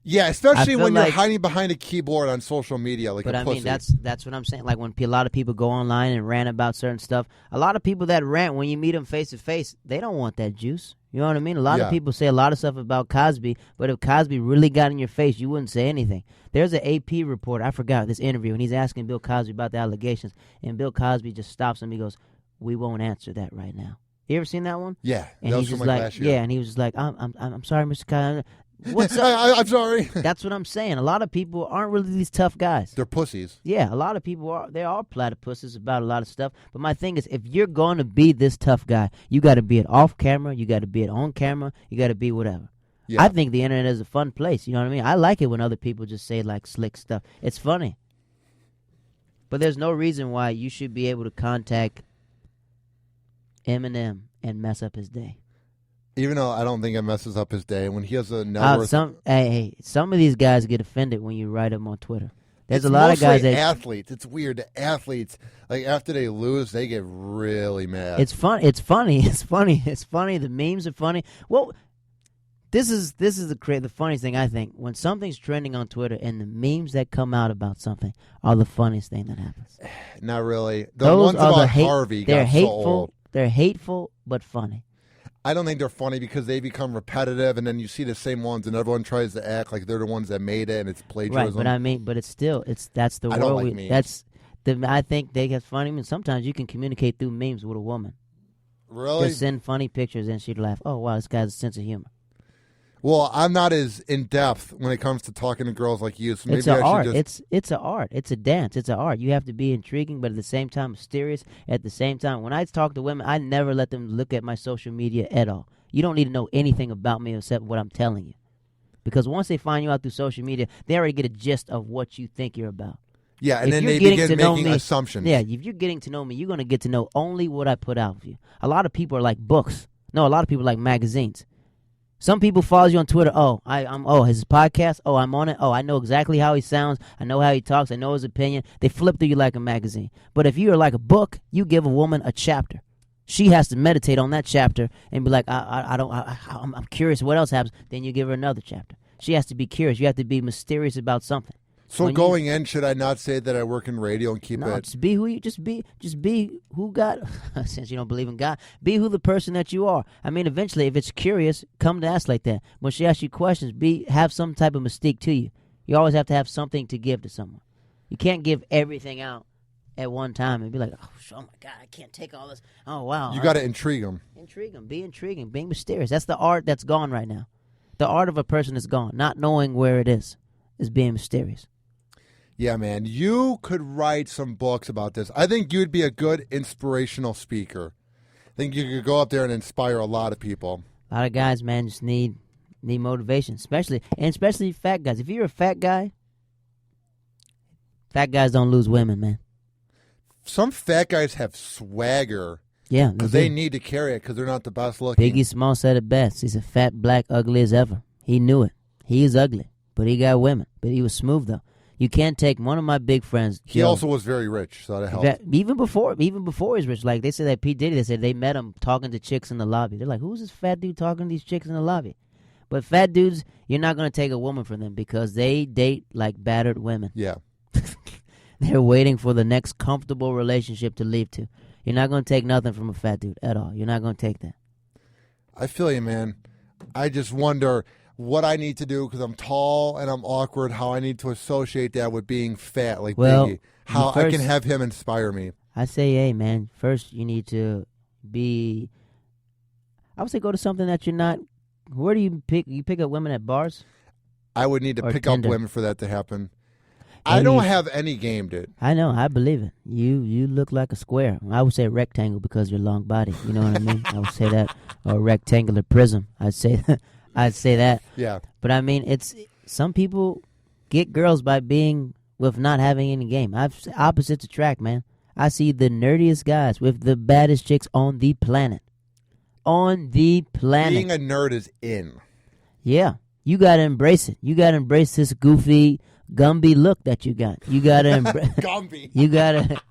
[SPEAKER 2] Yeah, especially when you're
[SPEAKER 3] like,
[SPEAKER 2] hiding behind a keyboard on social media like
[SPEAKER 3] but
[SPEAKER 2] a
[SPEAKER 3] I
[SPEAKER 2] pussy.
[SPEAKER 3] mean, that's what I'm saying. Like when a lot of people go online and rant about certain stuff, a lot of people that rant, when you meet them face to face, they don't want that juice. You know what I mean? A lot of people say a lot of stuff about Cosby, but if Cosby really got in your face, you wouldn't say anything. There's an AP report, I forgot this interview, and he's asking Bill Cosby about the allegations, and Bill Cosby just stops him. He goes, "We won't answer that right now." You ever seen that one?
[SPEAKER 2] Yeah,
[SPEAKER 3] and
[SPEAKER 2] that
[SPEAKER 3] he's
[SPEAKER 2] was
[SPEAKER 3] just
[SPEAKER 2] from
[SPEAKER 3] like,
[SPEAKER 2] last year.
[SPEAKER 3] yeah, and he was just like, I'm sorry, Mr. Cosby. What's up?
[SPEAKER 2] I'm sorry.
[SPEAKER 3] That's what I'm saying. A lot of people aren't really these tough guys.
[SPEAKER 2] They're pussies.
[SPEAKER 3] Yeah, a lot of people are. They are platypuses about a lot of stuff. But my thing is, if you're going to be this tough guy, you got to be it off camera. You got to be it on camera. You got to be whatever. Yeah. I think the internet is a fun place. You know what I mean? I like it when other people just say like slick stuff. It's funny. But there's no reason why you should be able to contact Eminem and mess up his day.
[SPEAKER 2] Even though I don't think it messes up his day. When he has a network.
[SPEAKER 3] Some of these guys get offended when you write them on Twitter. There's a lot of guys that
[SPEAKER 2] athletes. It's weird. The athletes, like after they lose, they get really mad.
[SPEAKER 3] It's fun. It's funny. It's funny. It's funny. The memes are funny. Well, this is the funniest thing I think. When something's trending on Twitter and the memes that come out about something are the funniest thing that happens.
[SPEAKER 2] Not really.
[SPEAKER 3] Those
[SPEAKER 2] ones about Harvey got so old.
[SPEAKER 3] They're hateful but funny.
[SPEAKER 2] I don't think they're funny because they become repetitive, and then you see the same ones, and everyone tries to act like they're the ones that made it, and it's plagiarism.
[SPEAKER 3] Right, but I mean, but it's still, that's the
[SPEAKER 2] I
[SPEAKER 3] world.
[SPEAKER 2] don't like memes.
[SPEAKER 3] I think they get funny. I mean, sometimes you can communicate through memes with a woman.
[SPEAKER 2] Really?
[SPEAKER 3] Just send funny pictures, and she'd laugh. Oh wow, this guy's a sense of humor.
[SPEAKER 2] Well, I'm not as in depth when it comes to talking to girls like you. So maybe
[SPEAKER 3] it's an art.
[SPEAKER 2] Just...
[SPEAKER 3] It's an art. It's a dance. It's an art. You have to be intriguing, but at the same time mysterious. At the same time, when I talk to women, I never let them look at my social media at all. You don't need to know anything about me except what I'm telling you. Because once they find you out through social media, they already get a gist of what you think you're about.
[SPEAKER 2] Yeah, and then they begin making assumptions.
[SPEAKER 3] Yeah, if you're getting to know me, you're going to get to know only what I put out for you. A lot of people are like books. No, a lot of people are like magazines. Some people follow you on Twitter. His podcast. Oh, I'm on it. Oh, I know exactly how he sounds. I know how he talks. I know his opinion. They flip through you like a magazine. But if you are like a book, you give a woman a chapter. She has to meditate on that chapter and be like, I'm curious what else happens. Then you give her another chapter. She has to be curious. You have to be mysterious about something.
[SPEAKER 2] So going in, should I not say that I work in radio and keep it?
[SPEAKER 3] No, just be who you just be who God. Since you don't believe in God, be who the person that you are. I mean, eventually, if it's curious, come to us like that. When she asks you questions, have some type of mystique to you. You always have to have something to give to someone. You can't give everything out at one time and be like, oh my God, I can't take all this. Oh wow,
[SPEAKER 2] you got to intrigue them.
[SPEAKER 3] Intrigue them. Be intriguing. Being mysterious. That's the art that's gone right now. The art of a person is gone. Not knowing where it is being mysterious.
[SPEAKER 2] Yeah, man, you could write some books about this. I think you'd be a good inspirational speaker. I think you could go up there and inspire a lot of people.
[SPEAKER 3] A lot of guys, man, just need motivation, especially fat guys. If you're a fat guys don't lose women, man.
[SPEAKER 2] Some fat guys have swagger.
[SPEAKER 3] Yeah,
[SPEAKER 2] because they need to carry it because they're not the best looking.
[SPEAKER 3] Biggie Small said it best. He's a fat, black, ugly as ever. He knew it. He is ugly, but he got women. But he was smooth though. You can't take one of my big friends.
[SPEAKER 2] He also was very rich, so that helped.
[SPEAKER 3] Even before he's rich, like they said that P. Diddy, they said they met him talking to chicks in the lobby. They're like, who's this fat dude talking to these chicks in the lobby? But fat dudes, you're not going to take a woman from them because they date like battered women.
[SPEAKER 2] Yeah.
[SPEAKER 3] They're waiting for the next comfortable relationship to lead to. You're not going to take nothing from a fat dude at all. You're not going to take that.
[SPEAKER 2] I feel you, man. I just wonder what I need to do because I'm tall and I'm awkward, how I need to associate that with being fat like Biggie. How I can have him inspire me.
[SPEAKER 3] I say, hey, man, first you need to be, I would say go to something that you're not, where do you pick? You pick up women at bars?
[SPEAKER 2] I would need to pick
[SPEAKER 3] Tinder.
[SPEAKER 2] up women for that to happen. I don't have any game, dude.
[SPEAKER 3] I know. I believe it. You look like a square. I would say rectangle because of your long body. You know what I mean? I would say that. Or rectangular prism. I'd say that.
[SPEAKER 2] Yeah.
[SPEAKER 3] But I mean, it's some people get girls by being with not having any game. Opposites attract, man. I see the nerdiest guys with the baddest chicks on the planet. On the planet.
[SPEAKER 2] Being a nerd is in.
[SPEAKER 3] Yeah. You got to embrace it. You got to embrace this goofy, Gumby look that you got. You got to embrace
[SPEAKER 2] Gumby.
[SPEAKER 3] You got to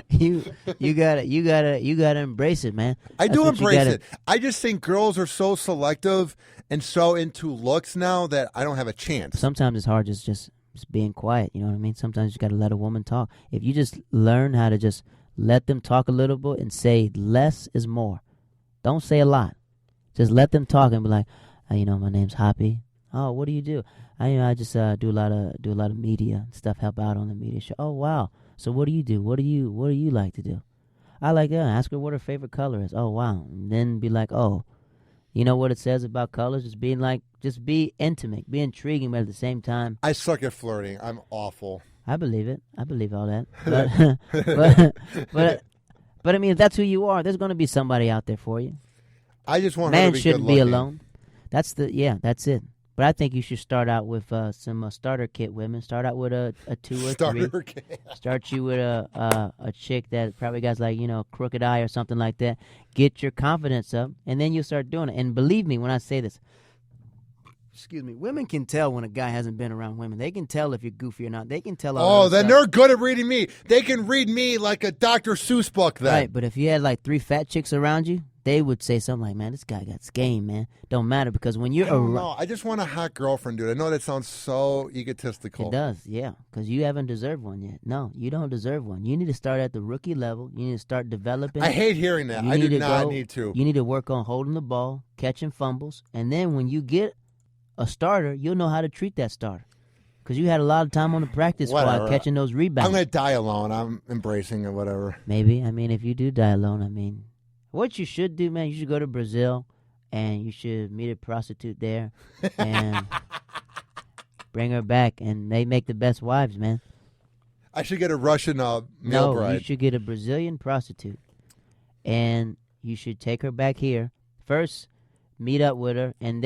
[SPEAKER 3] you got to embrace it, man.
[SPEAKER 2] I do embrace it. I just think girls are so selective and so into looks now that I don't have a chance.
[SPEAKER 3] Sometimes it's hard just being quiet, you know what I mean? Sometimes you got to let a woman talk. If you just learn how to just let them talk a little bit and say less is more. Don't say a lot. Just let them talk and be like, my name's Hoppe. Oh, what do you do? I just do a lot of media stuff, help out on the media show. Oh, wow. So what do you do? What do you like to do? I like ask her what her favorite color is. Oh, wow. And then be like, oh, you know what it says about colors? Just be intimate, be intriguing, but at the same time.
[SPEAKER 2] I suck at flirting. I'm awful.
[SPEAKER 3] I believe it. I believe all that. But I mean, if that's who you are, there's going to be somebody out there for you.
[SPEAKER 2] I just want
[SPEAKER 3] man
[SPEAKER 2] her to be
[SPEAKER 3] shouldn't be
[SPEAKER 2] good-looking.
[SPEAKER 3] alone. That's it. But I think you should start out with some starter kit women. Start out with a 2 or 3.
[SPEAKER 2] Starter kit.
[SPEAKER 3] Start you with a chick that probably got like crooked eye or something like that. Get your confidence up, and then you'll start doing it. And believe me when I say this. Excuse me. Women can tell when a guy hasn't been around women. They can tell if you're goofy or not. They can tell.
[SPEAKER 2] Then they're good at reading me. They can read me like a Dr. Seuss book. Then.
[SPEAKER 3] Right, but if you had like 3 fat chicks around you, they would say something like, man, this guy got game, man. Don't matter because when you're around.
[SPEAKER 2] No, I just want a hot girlfriend, dude. I know that sounds so egotistical.
[SPEAKER 3] It does, yeah, because you haven't deserved one yet. No, you don't deserve one. You need to start at the rookie level. You need to start developing.
[SPEAKER 2] I hate hearing that. I do not need to.
[SPEAKER 3] You need to work on holding the ball, catching fumbles, and then when you get a starter, you'll know how to treat that starter. Because you had a lot of time on the practice squad catching those rebounds.
[SPEAKER 2] I'm going to die alone. I'm embracing it, whatever.
[SPEAKER 3] Maybe. I mean, if you do die alone, what you should do, man, you should go to Brazil and you should meet a prostitute there and bring her back. And they make the best wives, man.
[SPEAKER 2] I should get a Russian male bride.
[SPEAKER 3] You should get a Brazilian prostitute. And you should take her back here. First, meet up with her, and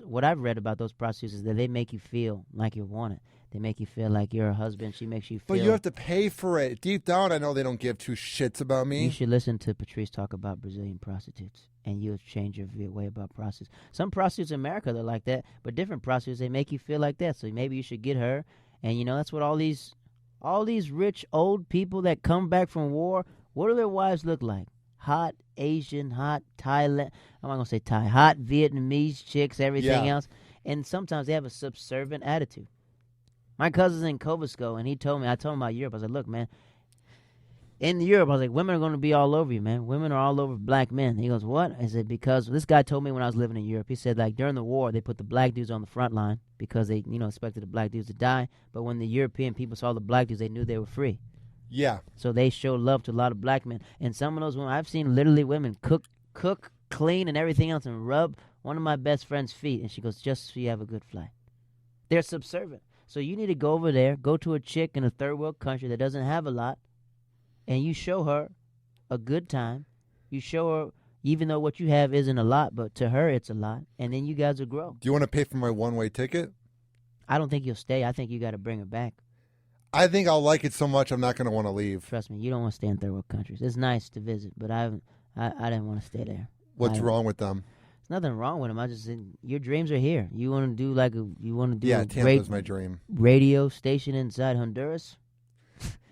[SPEAKER 3] what I've read about those prostitutes is that they make you feel like you're wanted. They make you feel like you're a husband. She makes you feel.
[SPEAKER 2] But you have to pay for it. Deep down, I know they don't give 2 shits about me.
[SPEAKER 3] You should listen to Patrice talk about Brazilian prostitutes, and you'll change your way about prostitutes. Some prostitutes in America, they're like that, but different prostitutes, they make you feel like that. So maybe you should get her, and that's what all these rich old people that come back from war, what do their wives look like? Hot Asian, hot Thailand. I'm not going to say Thai. Hot Vietnamese chicks, everything else. And sometimes they have a subservient attitude. My cousin's in Covasco, and I told him about Europe. I was like, look, man, in Europe, I was like, women are going to be all over you, man. Women are all over black men. He goes, what? I said, because this guy told me when I was living in Europe, he said, like, during the war, they put the black dudes on the front line because they, expected the black dudes to die. But when the European people saw the black dudes, they knew they were free.
[SPEAKER 2] Yeah.
[SPEAKER 3] So they showed love to a lot of black men. And some of those women, I've seen literally women cook, clean, and everything else and rub one of my best friend's feet. And she goes, just so you have a good flight. They're subservient. So you need to go over there, go to a chick in a third world country that doesn't have a lot, and you show her a good time. You show her, even though what you have isn't a lot, but to her it's a lot. And then you guys will grow.
[SPEAKER 2] Do you want to pay for my one-way ticket?
[SPEAKER 3] I don't think you'll stay. I think you got to bring her back.
[SPEAKER 2] I think I'll like it so much I'm not going to want to leave.
[SPEAKER 3] Trust me, you don't want to stay in third world countries. It's nice to visit, but I didn't want to stay there.
[SPEAKER 2] What's wrong with them?
[SPEAKER 3] There's nothing wrong with them. I just said your dreams are here. You want to do a
[SPEAKER 2] Tampa's my dream.
[SPEAKER 3] Radio station inside Honduras.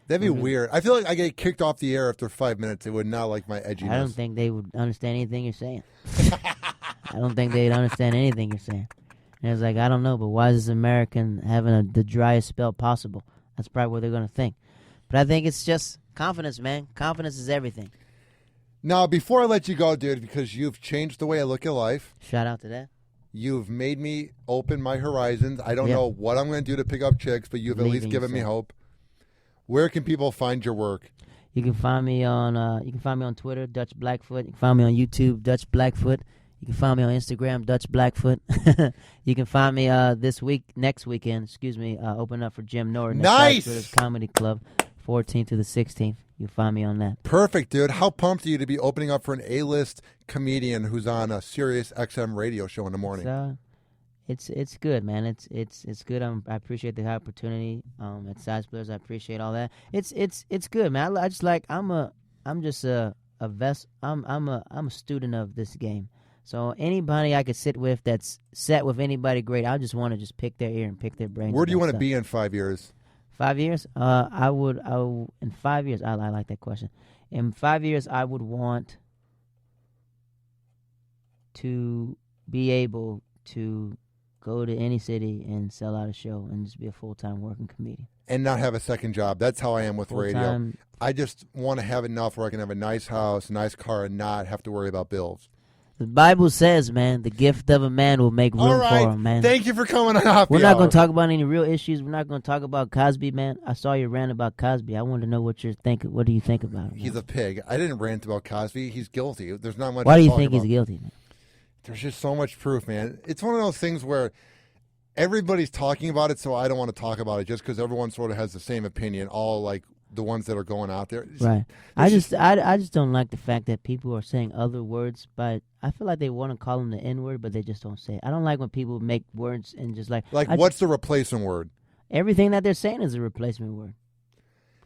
[SPEAKER 2] That'd be weird. I feel like I get kicked off the air after 5 minutes. They would not like my edginess.
[SPEAKER 3] I don't think they would understand anything you're saying. I don't think they'd understand anything you're saying. And it's like, I don't know, but why is this American having the driest spell possible? That's probably what they're going to think. But I think it's just confidence, man. Confidence is everything.
[SPEAKER 2] Now, before I let you go, dude, because you've changed the way I look at life.
[SPEAKER 3] Shout out to that.
[SPEAKER 2] You've made me open my horizons. I don't know what I'm going to do to pick up chicks, but you've at least given me hope. Where can people find your work?
[SPEAKER 3] You can find me on Twitter, Dutch Blackfoot. You can find me on YouTube, Dutch Blackfoot. You can find me on Instagram, Dutch Blackfoot. You can find me next weekend, open up for Jim Norton.
[SPEAKER 2] Nice!
[SPEAKER 3] At Comedy Club, 14th to the 16th. You'll find me on that.
[SPEAKER 2] Perfect, dude. How pumped are you to be opening up for an A-list comedian who's on a Sirius XM radio show in the morning?
[SPEAKER 3] It's good, man. It's good. I appreciate the opportunity. At Side Splitters, I appreciate all that. It's good, man. I just like I'm just a I'm a student of this game. So anybody I could sit with that's set with anybody great, I just want to just pick their ear and pick their brains.
[SPEAKER 2] Where do you want to be in 5 years?
[SPEAKER 3] 5 years? I would in 5 years. I like that question. In 5 years, I would want to be able to go to any city and sell out a show and just be a full-time working comedian.
[SPEAKER 2] And not have a second job. That's how I am with radio.
[SPEAKER 3] Full-time.
[SPEAKER 2] I just want to have enough where I can have a nice house, a nice car, and not have to worry about bills.
[SPEAKER 3] The Bible says, man, the gift of a man will make room
[SPEAKER 2] All right.
[SPEAKER 3] for him, man.
[SPEAKER 2] Thank you for coming on Hoppe
[SPEAKER 3] We're not
[SPEAKER 2] Hour.
[SPEAKER 3] going to talk about any real issues. We're not going to talk about Cosby, man. I saw your rant about Cosby. I wanted to know what you're thinking. What do you think about him?
[SPEAKER 2] He's a pig. I didn't rant about Cosby. He's guilty. There's not much
[SPEAKER 3] Why
[SPEAKER 2] to
[SPEAKER 3] do you
[SPEAKER 2] talk
[SPEAKER 3] think
[SPEAKER 2] about.
[SPEAKER 3] he's guilty, man?
[SPEAKER 2] There's just so much proof, man. It's one of those things where everybody's talking about it, so I don't want to talk about it just because everyone sort of has the same opinion, all like the ones that are going out there.
[SPEAKER 3] Right. I just don't like the fact that people are saying other words, but I feel like they want to call them the N-word, but they just don't say it. I don't like when people make words and just like...
[SPEAKER 2] What's the replacement word?
[SPEAKER 3] Everything that they're saying is a replacement word.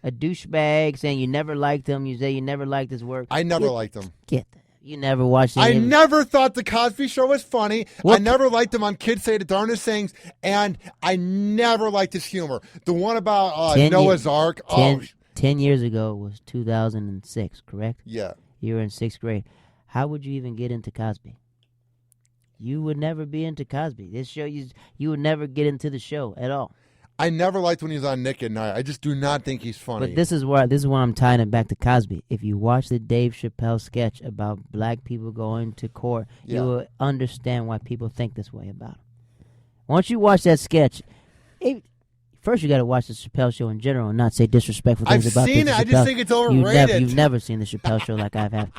[SPEAKER 3] A douchebag saying you never liked him, you say you never liked his work.
[SPEAKER 2] I never liked him.
[SPEAKER 3] Get that. You never watched it.
[SPEAKER 2] I never thought the Cosby Show was funny.
[SPEAKER 3] What?
[SPEAKER 2] I never liked him on Kids Say the Darndest Things, and I never liked his humor. The one about Noah's Ark.
[SPEAKER 3] 10 years ago was 2006, correct?
[SPEAKER 2] Yeah.
[SPEAKER 3] You were in 6th grade. How would you even get into Cosby? You would never be into Cosby. This show, you would never get into the show at all.
[SPEAKER 2] I never liked when he was on Nick at Night. I just do not think he's funny.
[SPEAKER 3] But this is why I'm tying it back to Cosby. If you watch the Dave Chappelle sketch about black people going to court, you will understand why people think this way about him. Once you watch that sketch, first you got to watch the Chappelle Show in general and not say disrespectful things about
[SPEAKER 2] seen
[SPEAKER 3] the
[SPEAKER 2] it.
[SPEAKER 3] Chappelle.
[SPEAKER 2] I just think it's overrated.
[SPEAKER 3] You've never seen the Chappelle Show like I have.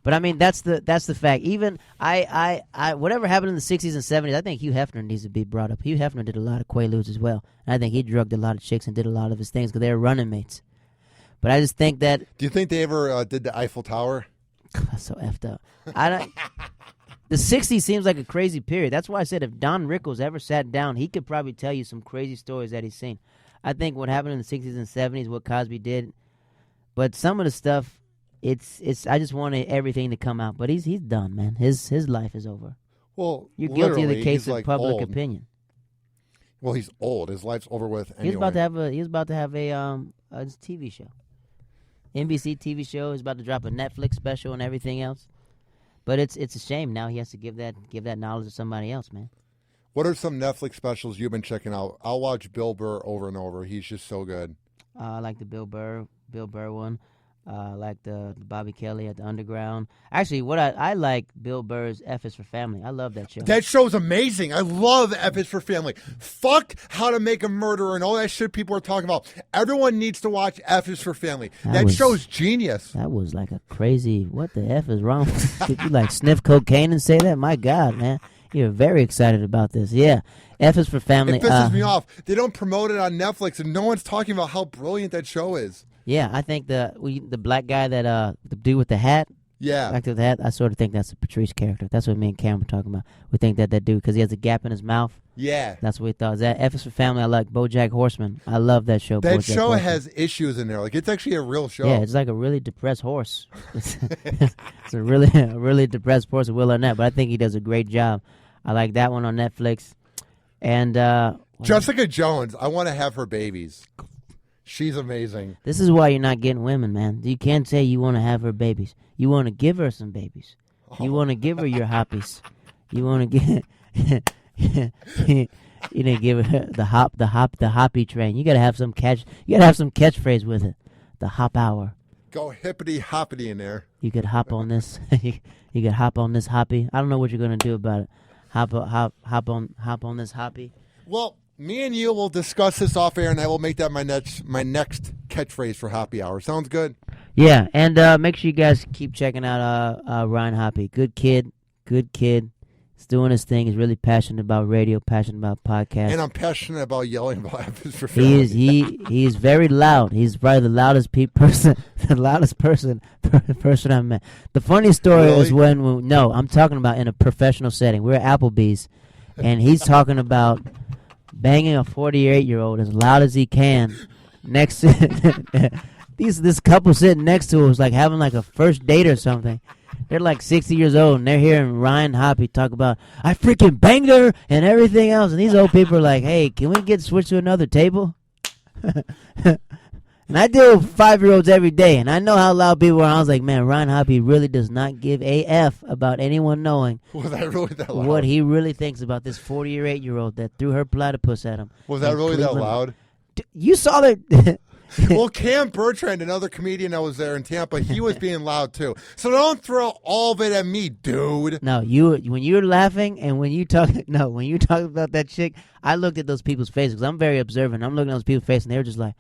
[SPEAKER 3] But I mean, that's the fact. Even I whatever happened in the 60s and 70s, I think Hugh Hefner needs to be brought up. Hugh Hefner did a lot of Quaaludes as well. And I think he drugged a lot of chicks and did a lot of his things because they were running mates. But I just think that...
[SPEAKER 2] Do you think they ever did the Eiffel Tower?
[SPEAKER 3] That's so effed up. The 60s seems like a crazy period. That's why I said if Don Rickles ever sat down, he could probably tell you some crazy stories that he's seen. I think what happened in the 60s and 70s, what Cosby did, but some of the stuff... It's. I just wanted everything to come out, but he's done, man. His life is over.
[SPEAKER 2] Well,
[SPEAKER 3] you're guilty of the case
[SPEAKER 2] he's
[SPEAKER 3] of
[SPEAKER 2] like
[SPEAKER 3] public
[SPEAKER 2] old.
[SPEAKER 3] opinion.
[SPEAKER 2] Well, he's old. His life's over with. Anyway.
[SPEAKER 3] He was about to have a TV show, NBC TV show. He's about to drop a Netflix special and everything else. But it's a shame now he has to give that knowledge to somebody else, man.
[SPEAKER 2] What are some Netflix specials you've been checking out? I'll watch Bill Burr over and over. He's just so good.
[SPEAKER 3] I like the Bill Burr one. Like the Bobby Kelly at the Underground. Actually, what I like Bill Burr's F is for Family. I love that show.
[SPEAKER 2] That show's amazing. I love F is for Family. Fuck How to Make a Murderer and all that shit people are talking about. Everyone needs to watch F is for Family. That show's genius.
[SPEAKER 3] That was like a crazy, what the F is wrong? Did you like sniff cocaine and say that? My God, man. You're very excited about this. Yeah. F is for Family.
[SPEAKER 2] It pisses me off. They don't promote it on Netflix and no one's talking about how brilliant that show is.
[SPEAKER 3] Yeah, I think the black guy that the dude with the hat.
[SPEAKER 2] Yeah,
[SPEAKER 3] back to the hat. I sort of think that's a Patrice character. That's what me and Cam were talking about. We think that dude because he has a gap in his mouth.
[SPEAKER 2] Yeah,
[SPEAKER 3] that's what we thought. Is that F is for Family? I like BoJack Horseman. I love that show.
[SPEAKER 2] That
[SPEAKER 3] BoJack
[SPEAKER 2] show
[SPEAKER 3] Horseman.
[SPEAKER 2] has issues in there. Like it's actually a real show.
[SPEAKER 3] Yeah, it's like a really depressed horse. It's a really depressed horse, Will Arnett. But I think he does a great job. I like that one on Netflix. And
[SPEAKER 2] Jessica Jones. I want to have her babies. She's amazing.
[SPEAKER 3] This is why you're not getting women, man. You can't say you want to have her babies. You want to give her some babies. You want to give her your hoppies. You want to get. You didn't give her the hoppy train. You gotta have some catchphrase with it. The Hop Hour.
[SPEAKER 2] Go hippity hoppity in there.
[SPEAKER 3] You could hop on this. You could hop on this hoppy. I don't know what you're gonna do about it. Hop on this hoppy.
[SPEAKER 2] Well, me and you will discuss this off air, and I will make that my next catchphrase for Hoppe Hour. Sounds good?
[SPEAKER 3] Yeah, and make sure you guys keep checking out Ryan Hoppe. Good kid. He's doing his thing. He's really passionate about radio, passionate about podcasts.
[SPEAKER 2] And I'm passionate about yelling about F is for Family.
[SPEAKER 3] He is very loud. He's probably the loudest person I met. The funny story is when I'm talking about in a professional setting. We were at Applebee's. and he's talking about banging a 48-year-old as loud as he can next to this couple sitting next to him was like having like a first date or something. They're like 60 years old, and they're hearing Ryan Hoppe talk about, I freaking banged her and everything else. And these old people are like, hey, can we get switched to another table? And I deal with 5-year-olds every day, and I know how loud people are. I was like, man, Ryan Hoppe really does not give a F about anyone knowing
[SPEAKER 2] Was that really that loud?
[SPEAKER 3] what he really thinks about this 48-year-old that threw her platypus at him.
[SPEAKER 2] Was that really that loud?
[SPEAKER 3] You saw that.
[SPEAKER 2] Well, Cam Bertrand, another comedian that was there in Tampa, he was being loud too. So don't throw all of it at me, dude.
[SPEAKER 3] No, when you're laughing and when you talk about that chick, I looked at those people's faces because I'm very observant. I'm looking at those people's faces, and they were just like,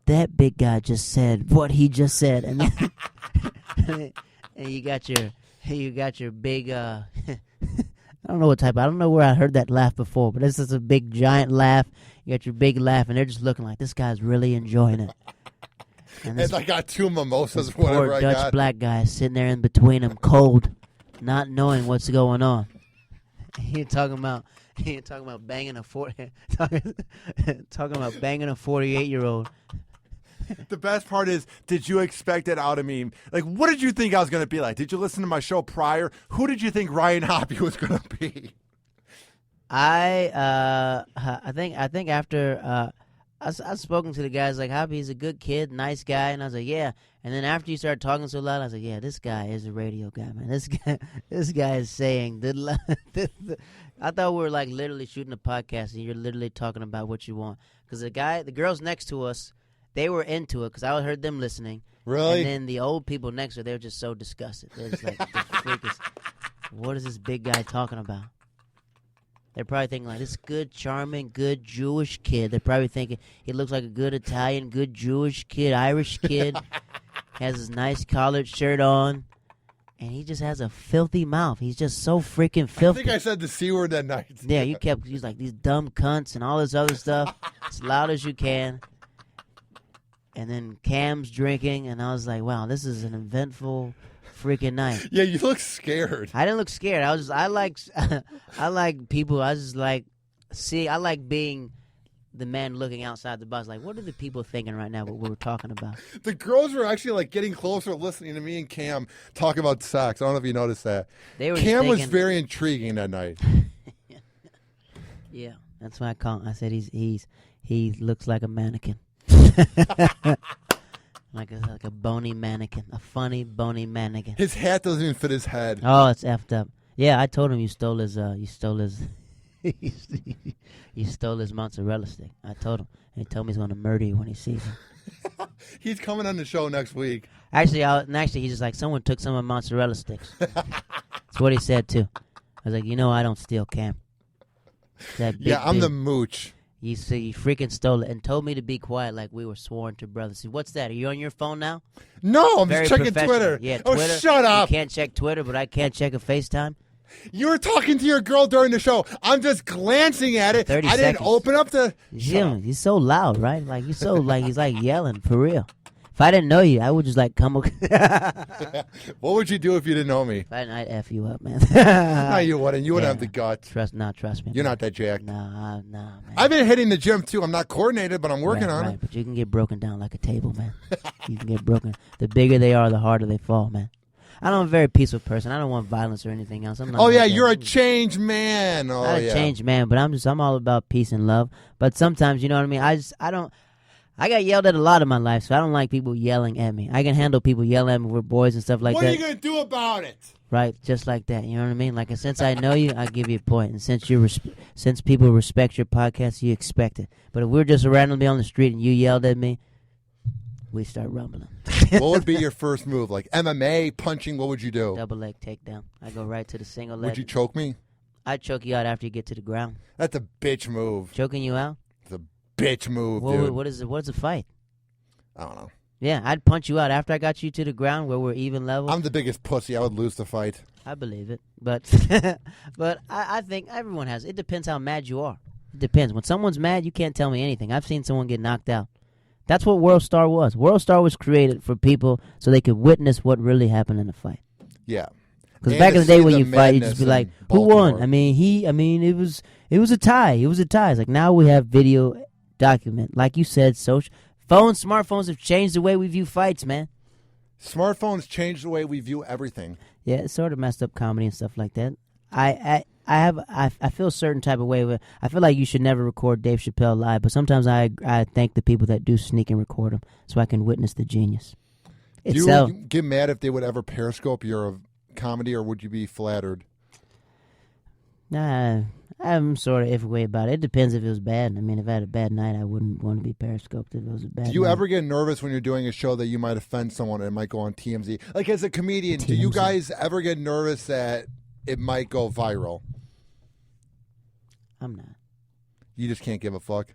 [SPEAKER 3] that big guy just said what he just said, and then, and you got your big. I don't know where I heard that laugh before, but this is a big giant laugh. You got your big laugh, and they're just looking like this guy's really enjoying it. And
[SPEAKER 2] I got 2 mimosas, whatever
[SPEAKER 3] poor
[SPEAKER 2] I
[SPEAKER 3] Dutch
[SPEAKER 2] got.
[SPEAKER 3] black guy sitting there in between them, cold, not knowing what's going on. He ain't talking about banging a talking about banging a 48-year-old.
[SPEAKER 2] The best part is, did you expect it out of me? Like, what did you think I was going to be like? Did you listen to my show prior? Who did you think Ryan Hoppe was going to be?
[SPEAKER 3] I think after I've spoken to the guys like Hoppe, he's a good kid, nice guy, and I was like, yeah. And then after you started talking so loud, I was like, yeah, this guy is a radio guy, man. This guy is saying I thought we were like literally shooting a podcast, and you're literally talking about what you want. Because the girls next to us, they were into it because I heard them listening.
[SPEAKER 2] Really?
[SPEAKER 3] And then the old people next to her, they were just so disgusted. They're just like, what is this big guy talking about? They're probably thinking like, this good, charming, good Jewish kid. They're probably thinking he looks like a good Italian, good Jewish kid, Irish kid. Has his nice collared shirt on. And he just has a filthy mouth. He's just so freaking filthy.
[SPEAKER 2] I think I said the C word that night.
[SPEAKER 3] Yeah, he's like, these dumb cunts and all this other stuff. As loud as you can. And then Cam's drinking, and I was like, wow, this is an eventful freaking night.
[SPEAKER 2] Yeah, you look scared.
[SPEAKER 3] I didn't look scared. I like people. I like being the man looking outside the box. Like, what are the people thinking right now what we were talking about?
[SPEAKER 2] The girls were actually like getting closer listening to me and Cam talk about sex. I don't know if you noticed that. Cam was very intriguing that night.
[SPEAKER 3] Yeah, that's why I said he looks like a mannequin. like a bony mannequin, a funny bony mannequin.
[SPEAKER 2] His hat doesn't even fit his head.
[SPEAKER 3] Oh, it's effed up. Yeah, I told him you stole his mozzarella stick. I told him, and he told me he's going to murder you when he sees you.
[SPEAKER 2] He's coming on the show next week.
[SPEAKER 3] Actually, he's just like, someone took some of my mozzarella sticks. That's what he said too. I was like, I don't steal, Cam.
[SPEAKER 2] Yeah, I'm the mooch.
[SPEAKER 3] You freaking stole it and told me to be quiet like we were sworn to brothers. See, what's that? Are you on your phone now?
[SPEAKER 2] No, I'm
[SPEAKER 3] Very
[SPEAKER 2] just checking
[SPEAKER 3] professional.
[SPEAKER 2] Twitter.
[SPEAKER 3] Yeah,
[SPEAKER 2] oh,
[SPEAKER 3] Twitter.
[SPEAKER 2] Shut up.
[SPEAKER 3] You can't check Twitter, but I can't check a FaceTime.
[SPEAKER 2] You were talking to your girl during the show. I'm just glancing at it.
[SPEAKER 3] 30
[SPEAKER 2] I didn't
[SPEAKER 3] seconds.
[SPEAKER 2] open up the...
[SPEAKER 3] He's so loud, right? Like, he's so, like, he's like yelling for real. If I didn't know you, I would just like come.
[SPEAKER 2] What would you do if you didn't know me?
[SPEAKER 3] If I'd F you up, man.
[SPEAKER 2] No, you wouldn't. You wouldn't have the guts.
[SPEAKER 3] Trust me.
[SPEAKER 2] You're not that jacked.
[SPEAKER 3] Nah, man.
[SPEAKER 2] I've been hitting the gym too. I'm not coordinated, but I'm working on it.
[SPEAKER 3] But you can get broken down like a table, man. You can get broken. The bigger they are, the harder they fall, man. I'm a very peaceful person. I don't want violence or anything else. I'm not
[SPEAKER 2] you're a changed man. Oh,
[SPEAKER 3] not a changed man, but I'm all about peace and love. But sometimes, you know what I mean? I got yelled at a lot in my life, so I don't like people yelling at me. I can handle people yelling at me. We're boys and stuff like that.
[SPEAKER 2] What are you going to do about it?
[SPEAKER 3] Right, just like that. You know what I mean? Like, since I know you, I give you a point. And since people respect your podcast, you expect it. But if we're just randomly on the street and you yelled at me, we start rumbling.
[SPEAKER 2] What would be your first move? Like MMA, punching, what would you do?
[SPEAKER 3] Double leg takedown. I go right to the single leg.
[SPEAKER 2] Would you choke me?
[SPEAKER 3] I'd choke you out after you get to the ground.
[SPEAKER 2] That's a bitch move.
[SPEAKER 3] Choking you out?
[SPEAKER 2] It's a bitch move, dude.
[SPEAKER 3] What is a fight?
[SPEAKER 2] I don't know.
[SPEAKER 3] Yeah, I'd punch you out after I got you to the ground where we're even level.
[SPEAKER 2] I'm the biggest pussy. I would lose the fight.
[SPEAKER 3] I believe it. But but I think everyone has. It depends how mad you are. It depends. When someone's mad, you can't tell me anything. I've seen someone get knocked out. That's what World Star was. World Star was created for people so they could witness what really happened in a fight.
[SPEAKER 2] Yeah.
[SPEAKER 3] Because
[SPEAKER 2] And
[SPEAKER 3] back
[SPEAKER 2] to
[SPEAKER 3] in the day
[SPEAKER 2] see
[SPEAKER 3] when
[SPEAKER 2] the
[SPEAKER 3] you fight, you just
[SPEAKER 2] madness
[SPEAKER 3] be like,
[SPEAKER 2] in
[SPEAKER 3] who won?
[SPEAKER 2] Baltimore.
[SPEAKER 3] I mean, it was a tie. It was a tie. It's like now we have video document. Like you said, smartphones have changed the way we view fights, man.
[SPEAKER 2] Smartphones change the way we view everything.
[SPEAKER 3] Yeah, it sort of messed up comedy and stuff like that. I feel a certain type of way. I feel like you should never record Dave Chappelle live, but sometimes I thank the people that do sneak and record him so I can witness the genius.
[SPEAKER 2] Do you get mad if they would ever Periscope your comedy, or would you be flattered?
[SPEAKER 3] Nah, I'm sort of iffy way about it. It depends if it was bad. I mean, if I had a bad night, I wouldn't want to be Periscoped if it was a bad night.
[SPEAKER 2] Do you ever get nervous when you're doing a show that you might offend someone and it might go on TMZ? Like, as a comedian, do you guys ever get nervous that it might go viral?
[SPEAKER 3] I'm not.
[SPEAKER 2] You just can't give a fuck?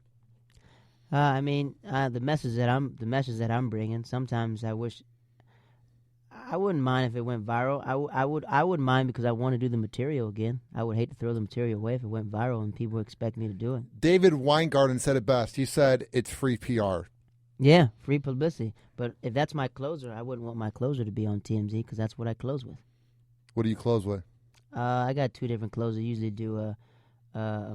[SPEAKER 3] I mean, the message that I'm bringing, sometimes I wish... I wouldn't mind if it went viral. I wouldn't mind because I want to do the material again. I would hate to throw the material away if it went viral and people expect me to do it.
[SPEAKER 2] David Weingarten said it best. He said it's free PR.
[SPEAKER 3] Yeah, free publicity. But if that's my closer, I wouldn't want my closer to be on TMZ because that's what I close with.
[SPEAKER 2] What do you close with?
[SPEAKER 3] I got two different closers. I usually do a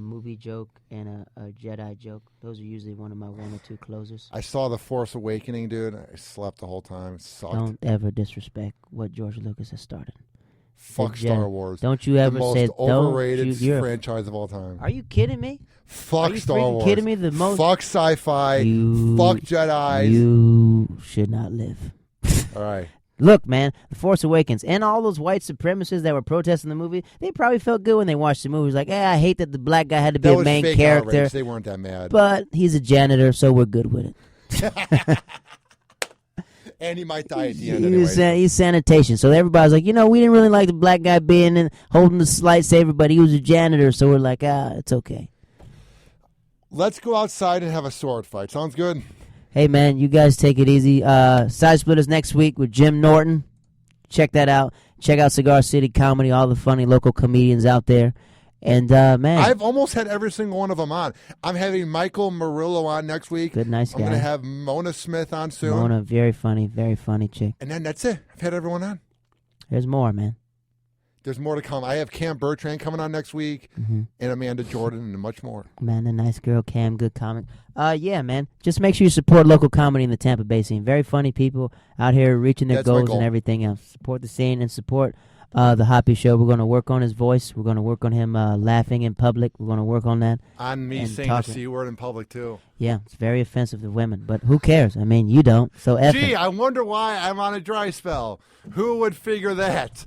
[SPEAKER 3] movie joke and a Jedi joke. Those are usually one of my one or two closers.
[SPEAKER 2] I saw The Force Awakening, dude. I slept the whole time. It sucked.
[SPEAKER 3] Don't ever disrespect what George Lucas has started.
[SPEAKER 2] Fuck Star Wars.
[SPEAKER 3] Don't you ever say...
[SPEAKER 2] The most overrated franchise of all time.
[SPEAKER 3] Are you kidding me?
[SPEAKER 2] Fuck Star Wars.
[SPEAKER 3] Kidding me?
[SPEAKER 2] Fuck sci-fi. Fuck Jedis.
[SPEAKER 3] You should not live.
[SPEAKER 2] All right.
[SPEAKER 3] Look, man, The Force Awakens and all those white supremacists that were protesting the movie, they probably felt good when they watched the movie. It was like, I hate that the black guy had to be a main character.
[SPEAKER 2] Outrage. They weren't that mad.
[SPEAKER 3] But he's a janitor, so we're good with it.
[SPEAKER 2] And he might die at the end anyway.
[SPEAKER 3] He's sanitation. So everybody's like, we didn't really like the black guy being in holding the lightsaber, but he was a janitor, so we're like, it's okay.
[SPEAKER 2] Let's go outside and have a sword fight. Sounds good?
[SPEAKER 3] Hey, man, you guys take it easy. Side Splitters next week with Jim Norton. Check that out. Check out Cigar City Comedy, all the funny local comedians out there. And, man.
[SPEAKER 2] I've almost had every single one of them on. I'm having Michael Murillo on next week.
[SPEAKER 3] Good, nice guy.
[SPEAKER 2] I'm going to have Mona Smith on soon.
[SPEAKER 3] Mona, very funny chick.
[SPEAKER 2] And then that's it. I've had everyone on.
[SPEAKER 3] There's more, man.
[SPEAKER 2] There's more to come. I have Cam Bertrand coming on next week, and Amanda Jordan, and much more.
[SPEAKER 3] Amanda, nice girl. Cam, good comic. Yeah, man. Just make sure you support local comedy in the Tampa Bay scene. Very funny people out here reaching their goals and everything else. Support the scene and support the Hoppe Show. We're going to work on his voice. We're going to work on him laughing in public. We're going to work on that.
[SPEAKER 2] On me saying the C word in public, too.
[SPEAKER 3] Yeah, it's very offensive to women, but who cares? I mean, you don't, so F
[SPEAKER 2] Gee,
[SPEAKER 3] it.
[SPEAKER 2] I wonder why I'm on a dry spell. Who would figure that?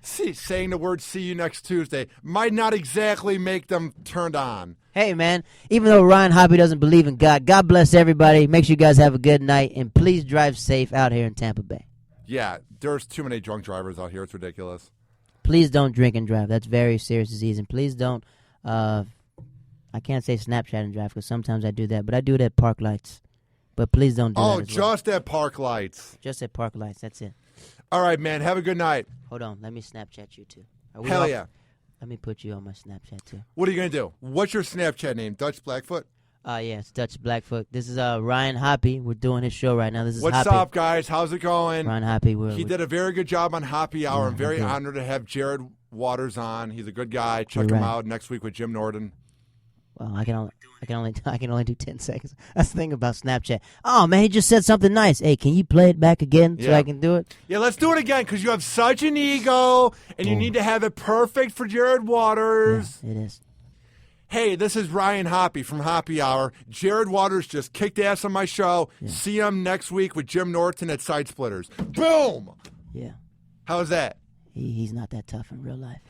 [SPEAKER 2] See, saying the word "see you next Tuesday" might not exactly make them turned on.
[SPEAKER 3] Hey, man, even though Ryan Hoppe doesn't believe in God, God bless everybody. Make sure you guys have a good night, and please drive safe out here in Tampa Bay.
[SPEAKER 2] Yeah, there's too many drunk drivers out here. It's ridiculous.
[SPEAKER 3] Please don't drink and drive. That's very serious disease. And please don't, I can't say Snapchat and drive because sometimes I do that, but I do it at park lights. But please don't do that.
[SPEAKER 2] Oh, just at park lights.
[SPEAKER 3] Just at park lights. That's it.
[SPEAKER 2] All right, man. Have a good night.
[SPEAKER 3] Hold on. Let me Snapchat you, too.
[SPEAKER 2] Hell yeah.
[SPEAKER 3] Let me put you on my Snapchat, too.
[SPEAKER 2] What are you going to do? What's your Snapchat name? Dutch Blackfoot?
[SPEAKER 3] Yeah, it's Dutch Blackfoot. This is Ryan Hoppe. We're doing his show right now. This is
[SPEAKER 2] What's
[SPEAKER 3] Hoppe.
[SPEAKER 2] up, guys? How's it going?
[SPEAKER 3] Ryan Hoppe.
[SPEAKER 2] He did a very good job on Hoppe Hour. I'm very honored to have Jared Waters on. He's a good guy. Check him out next week with Jim Norton.
[SPEAKER 3] Well, I can only do 10 seconds. That's the thing about Snapchat. Oh man, he just said something nice. Hey, can you play it back again so I can do it?
[SPEAKER 2] Yeah, let's do it again because you have such an ego and you need to have it perfect for Jared Waters.
[SPEAKER 3] Yeah, it is.
[SPEAKER 2] Hey, this is Ryan Hoppe from Hoppe Hour. Jared Waters just kicked ass on my show. Yeah. See him next week with Jim Norton at Side Splitters. Boom!
[SPEAKER 3] Yeah.
[SPEAKER 2] How's that?
[SPEAKER 3] He's not that tough in real life.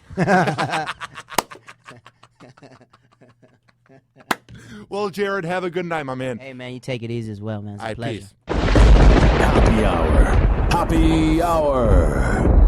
[SPEAKER 2] Well, Jared, have a good night, my man.
[SPEAKER 3] Hey, man, you take it easy as well, man. It's a pleasure.
[SPEAKER 2] Peace.
[SPEAKER 1] Hoppe Hour. Hoppe Hour.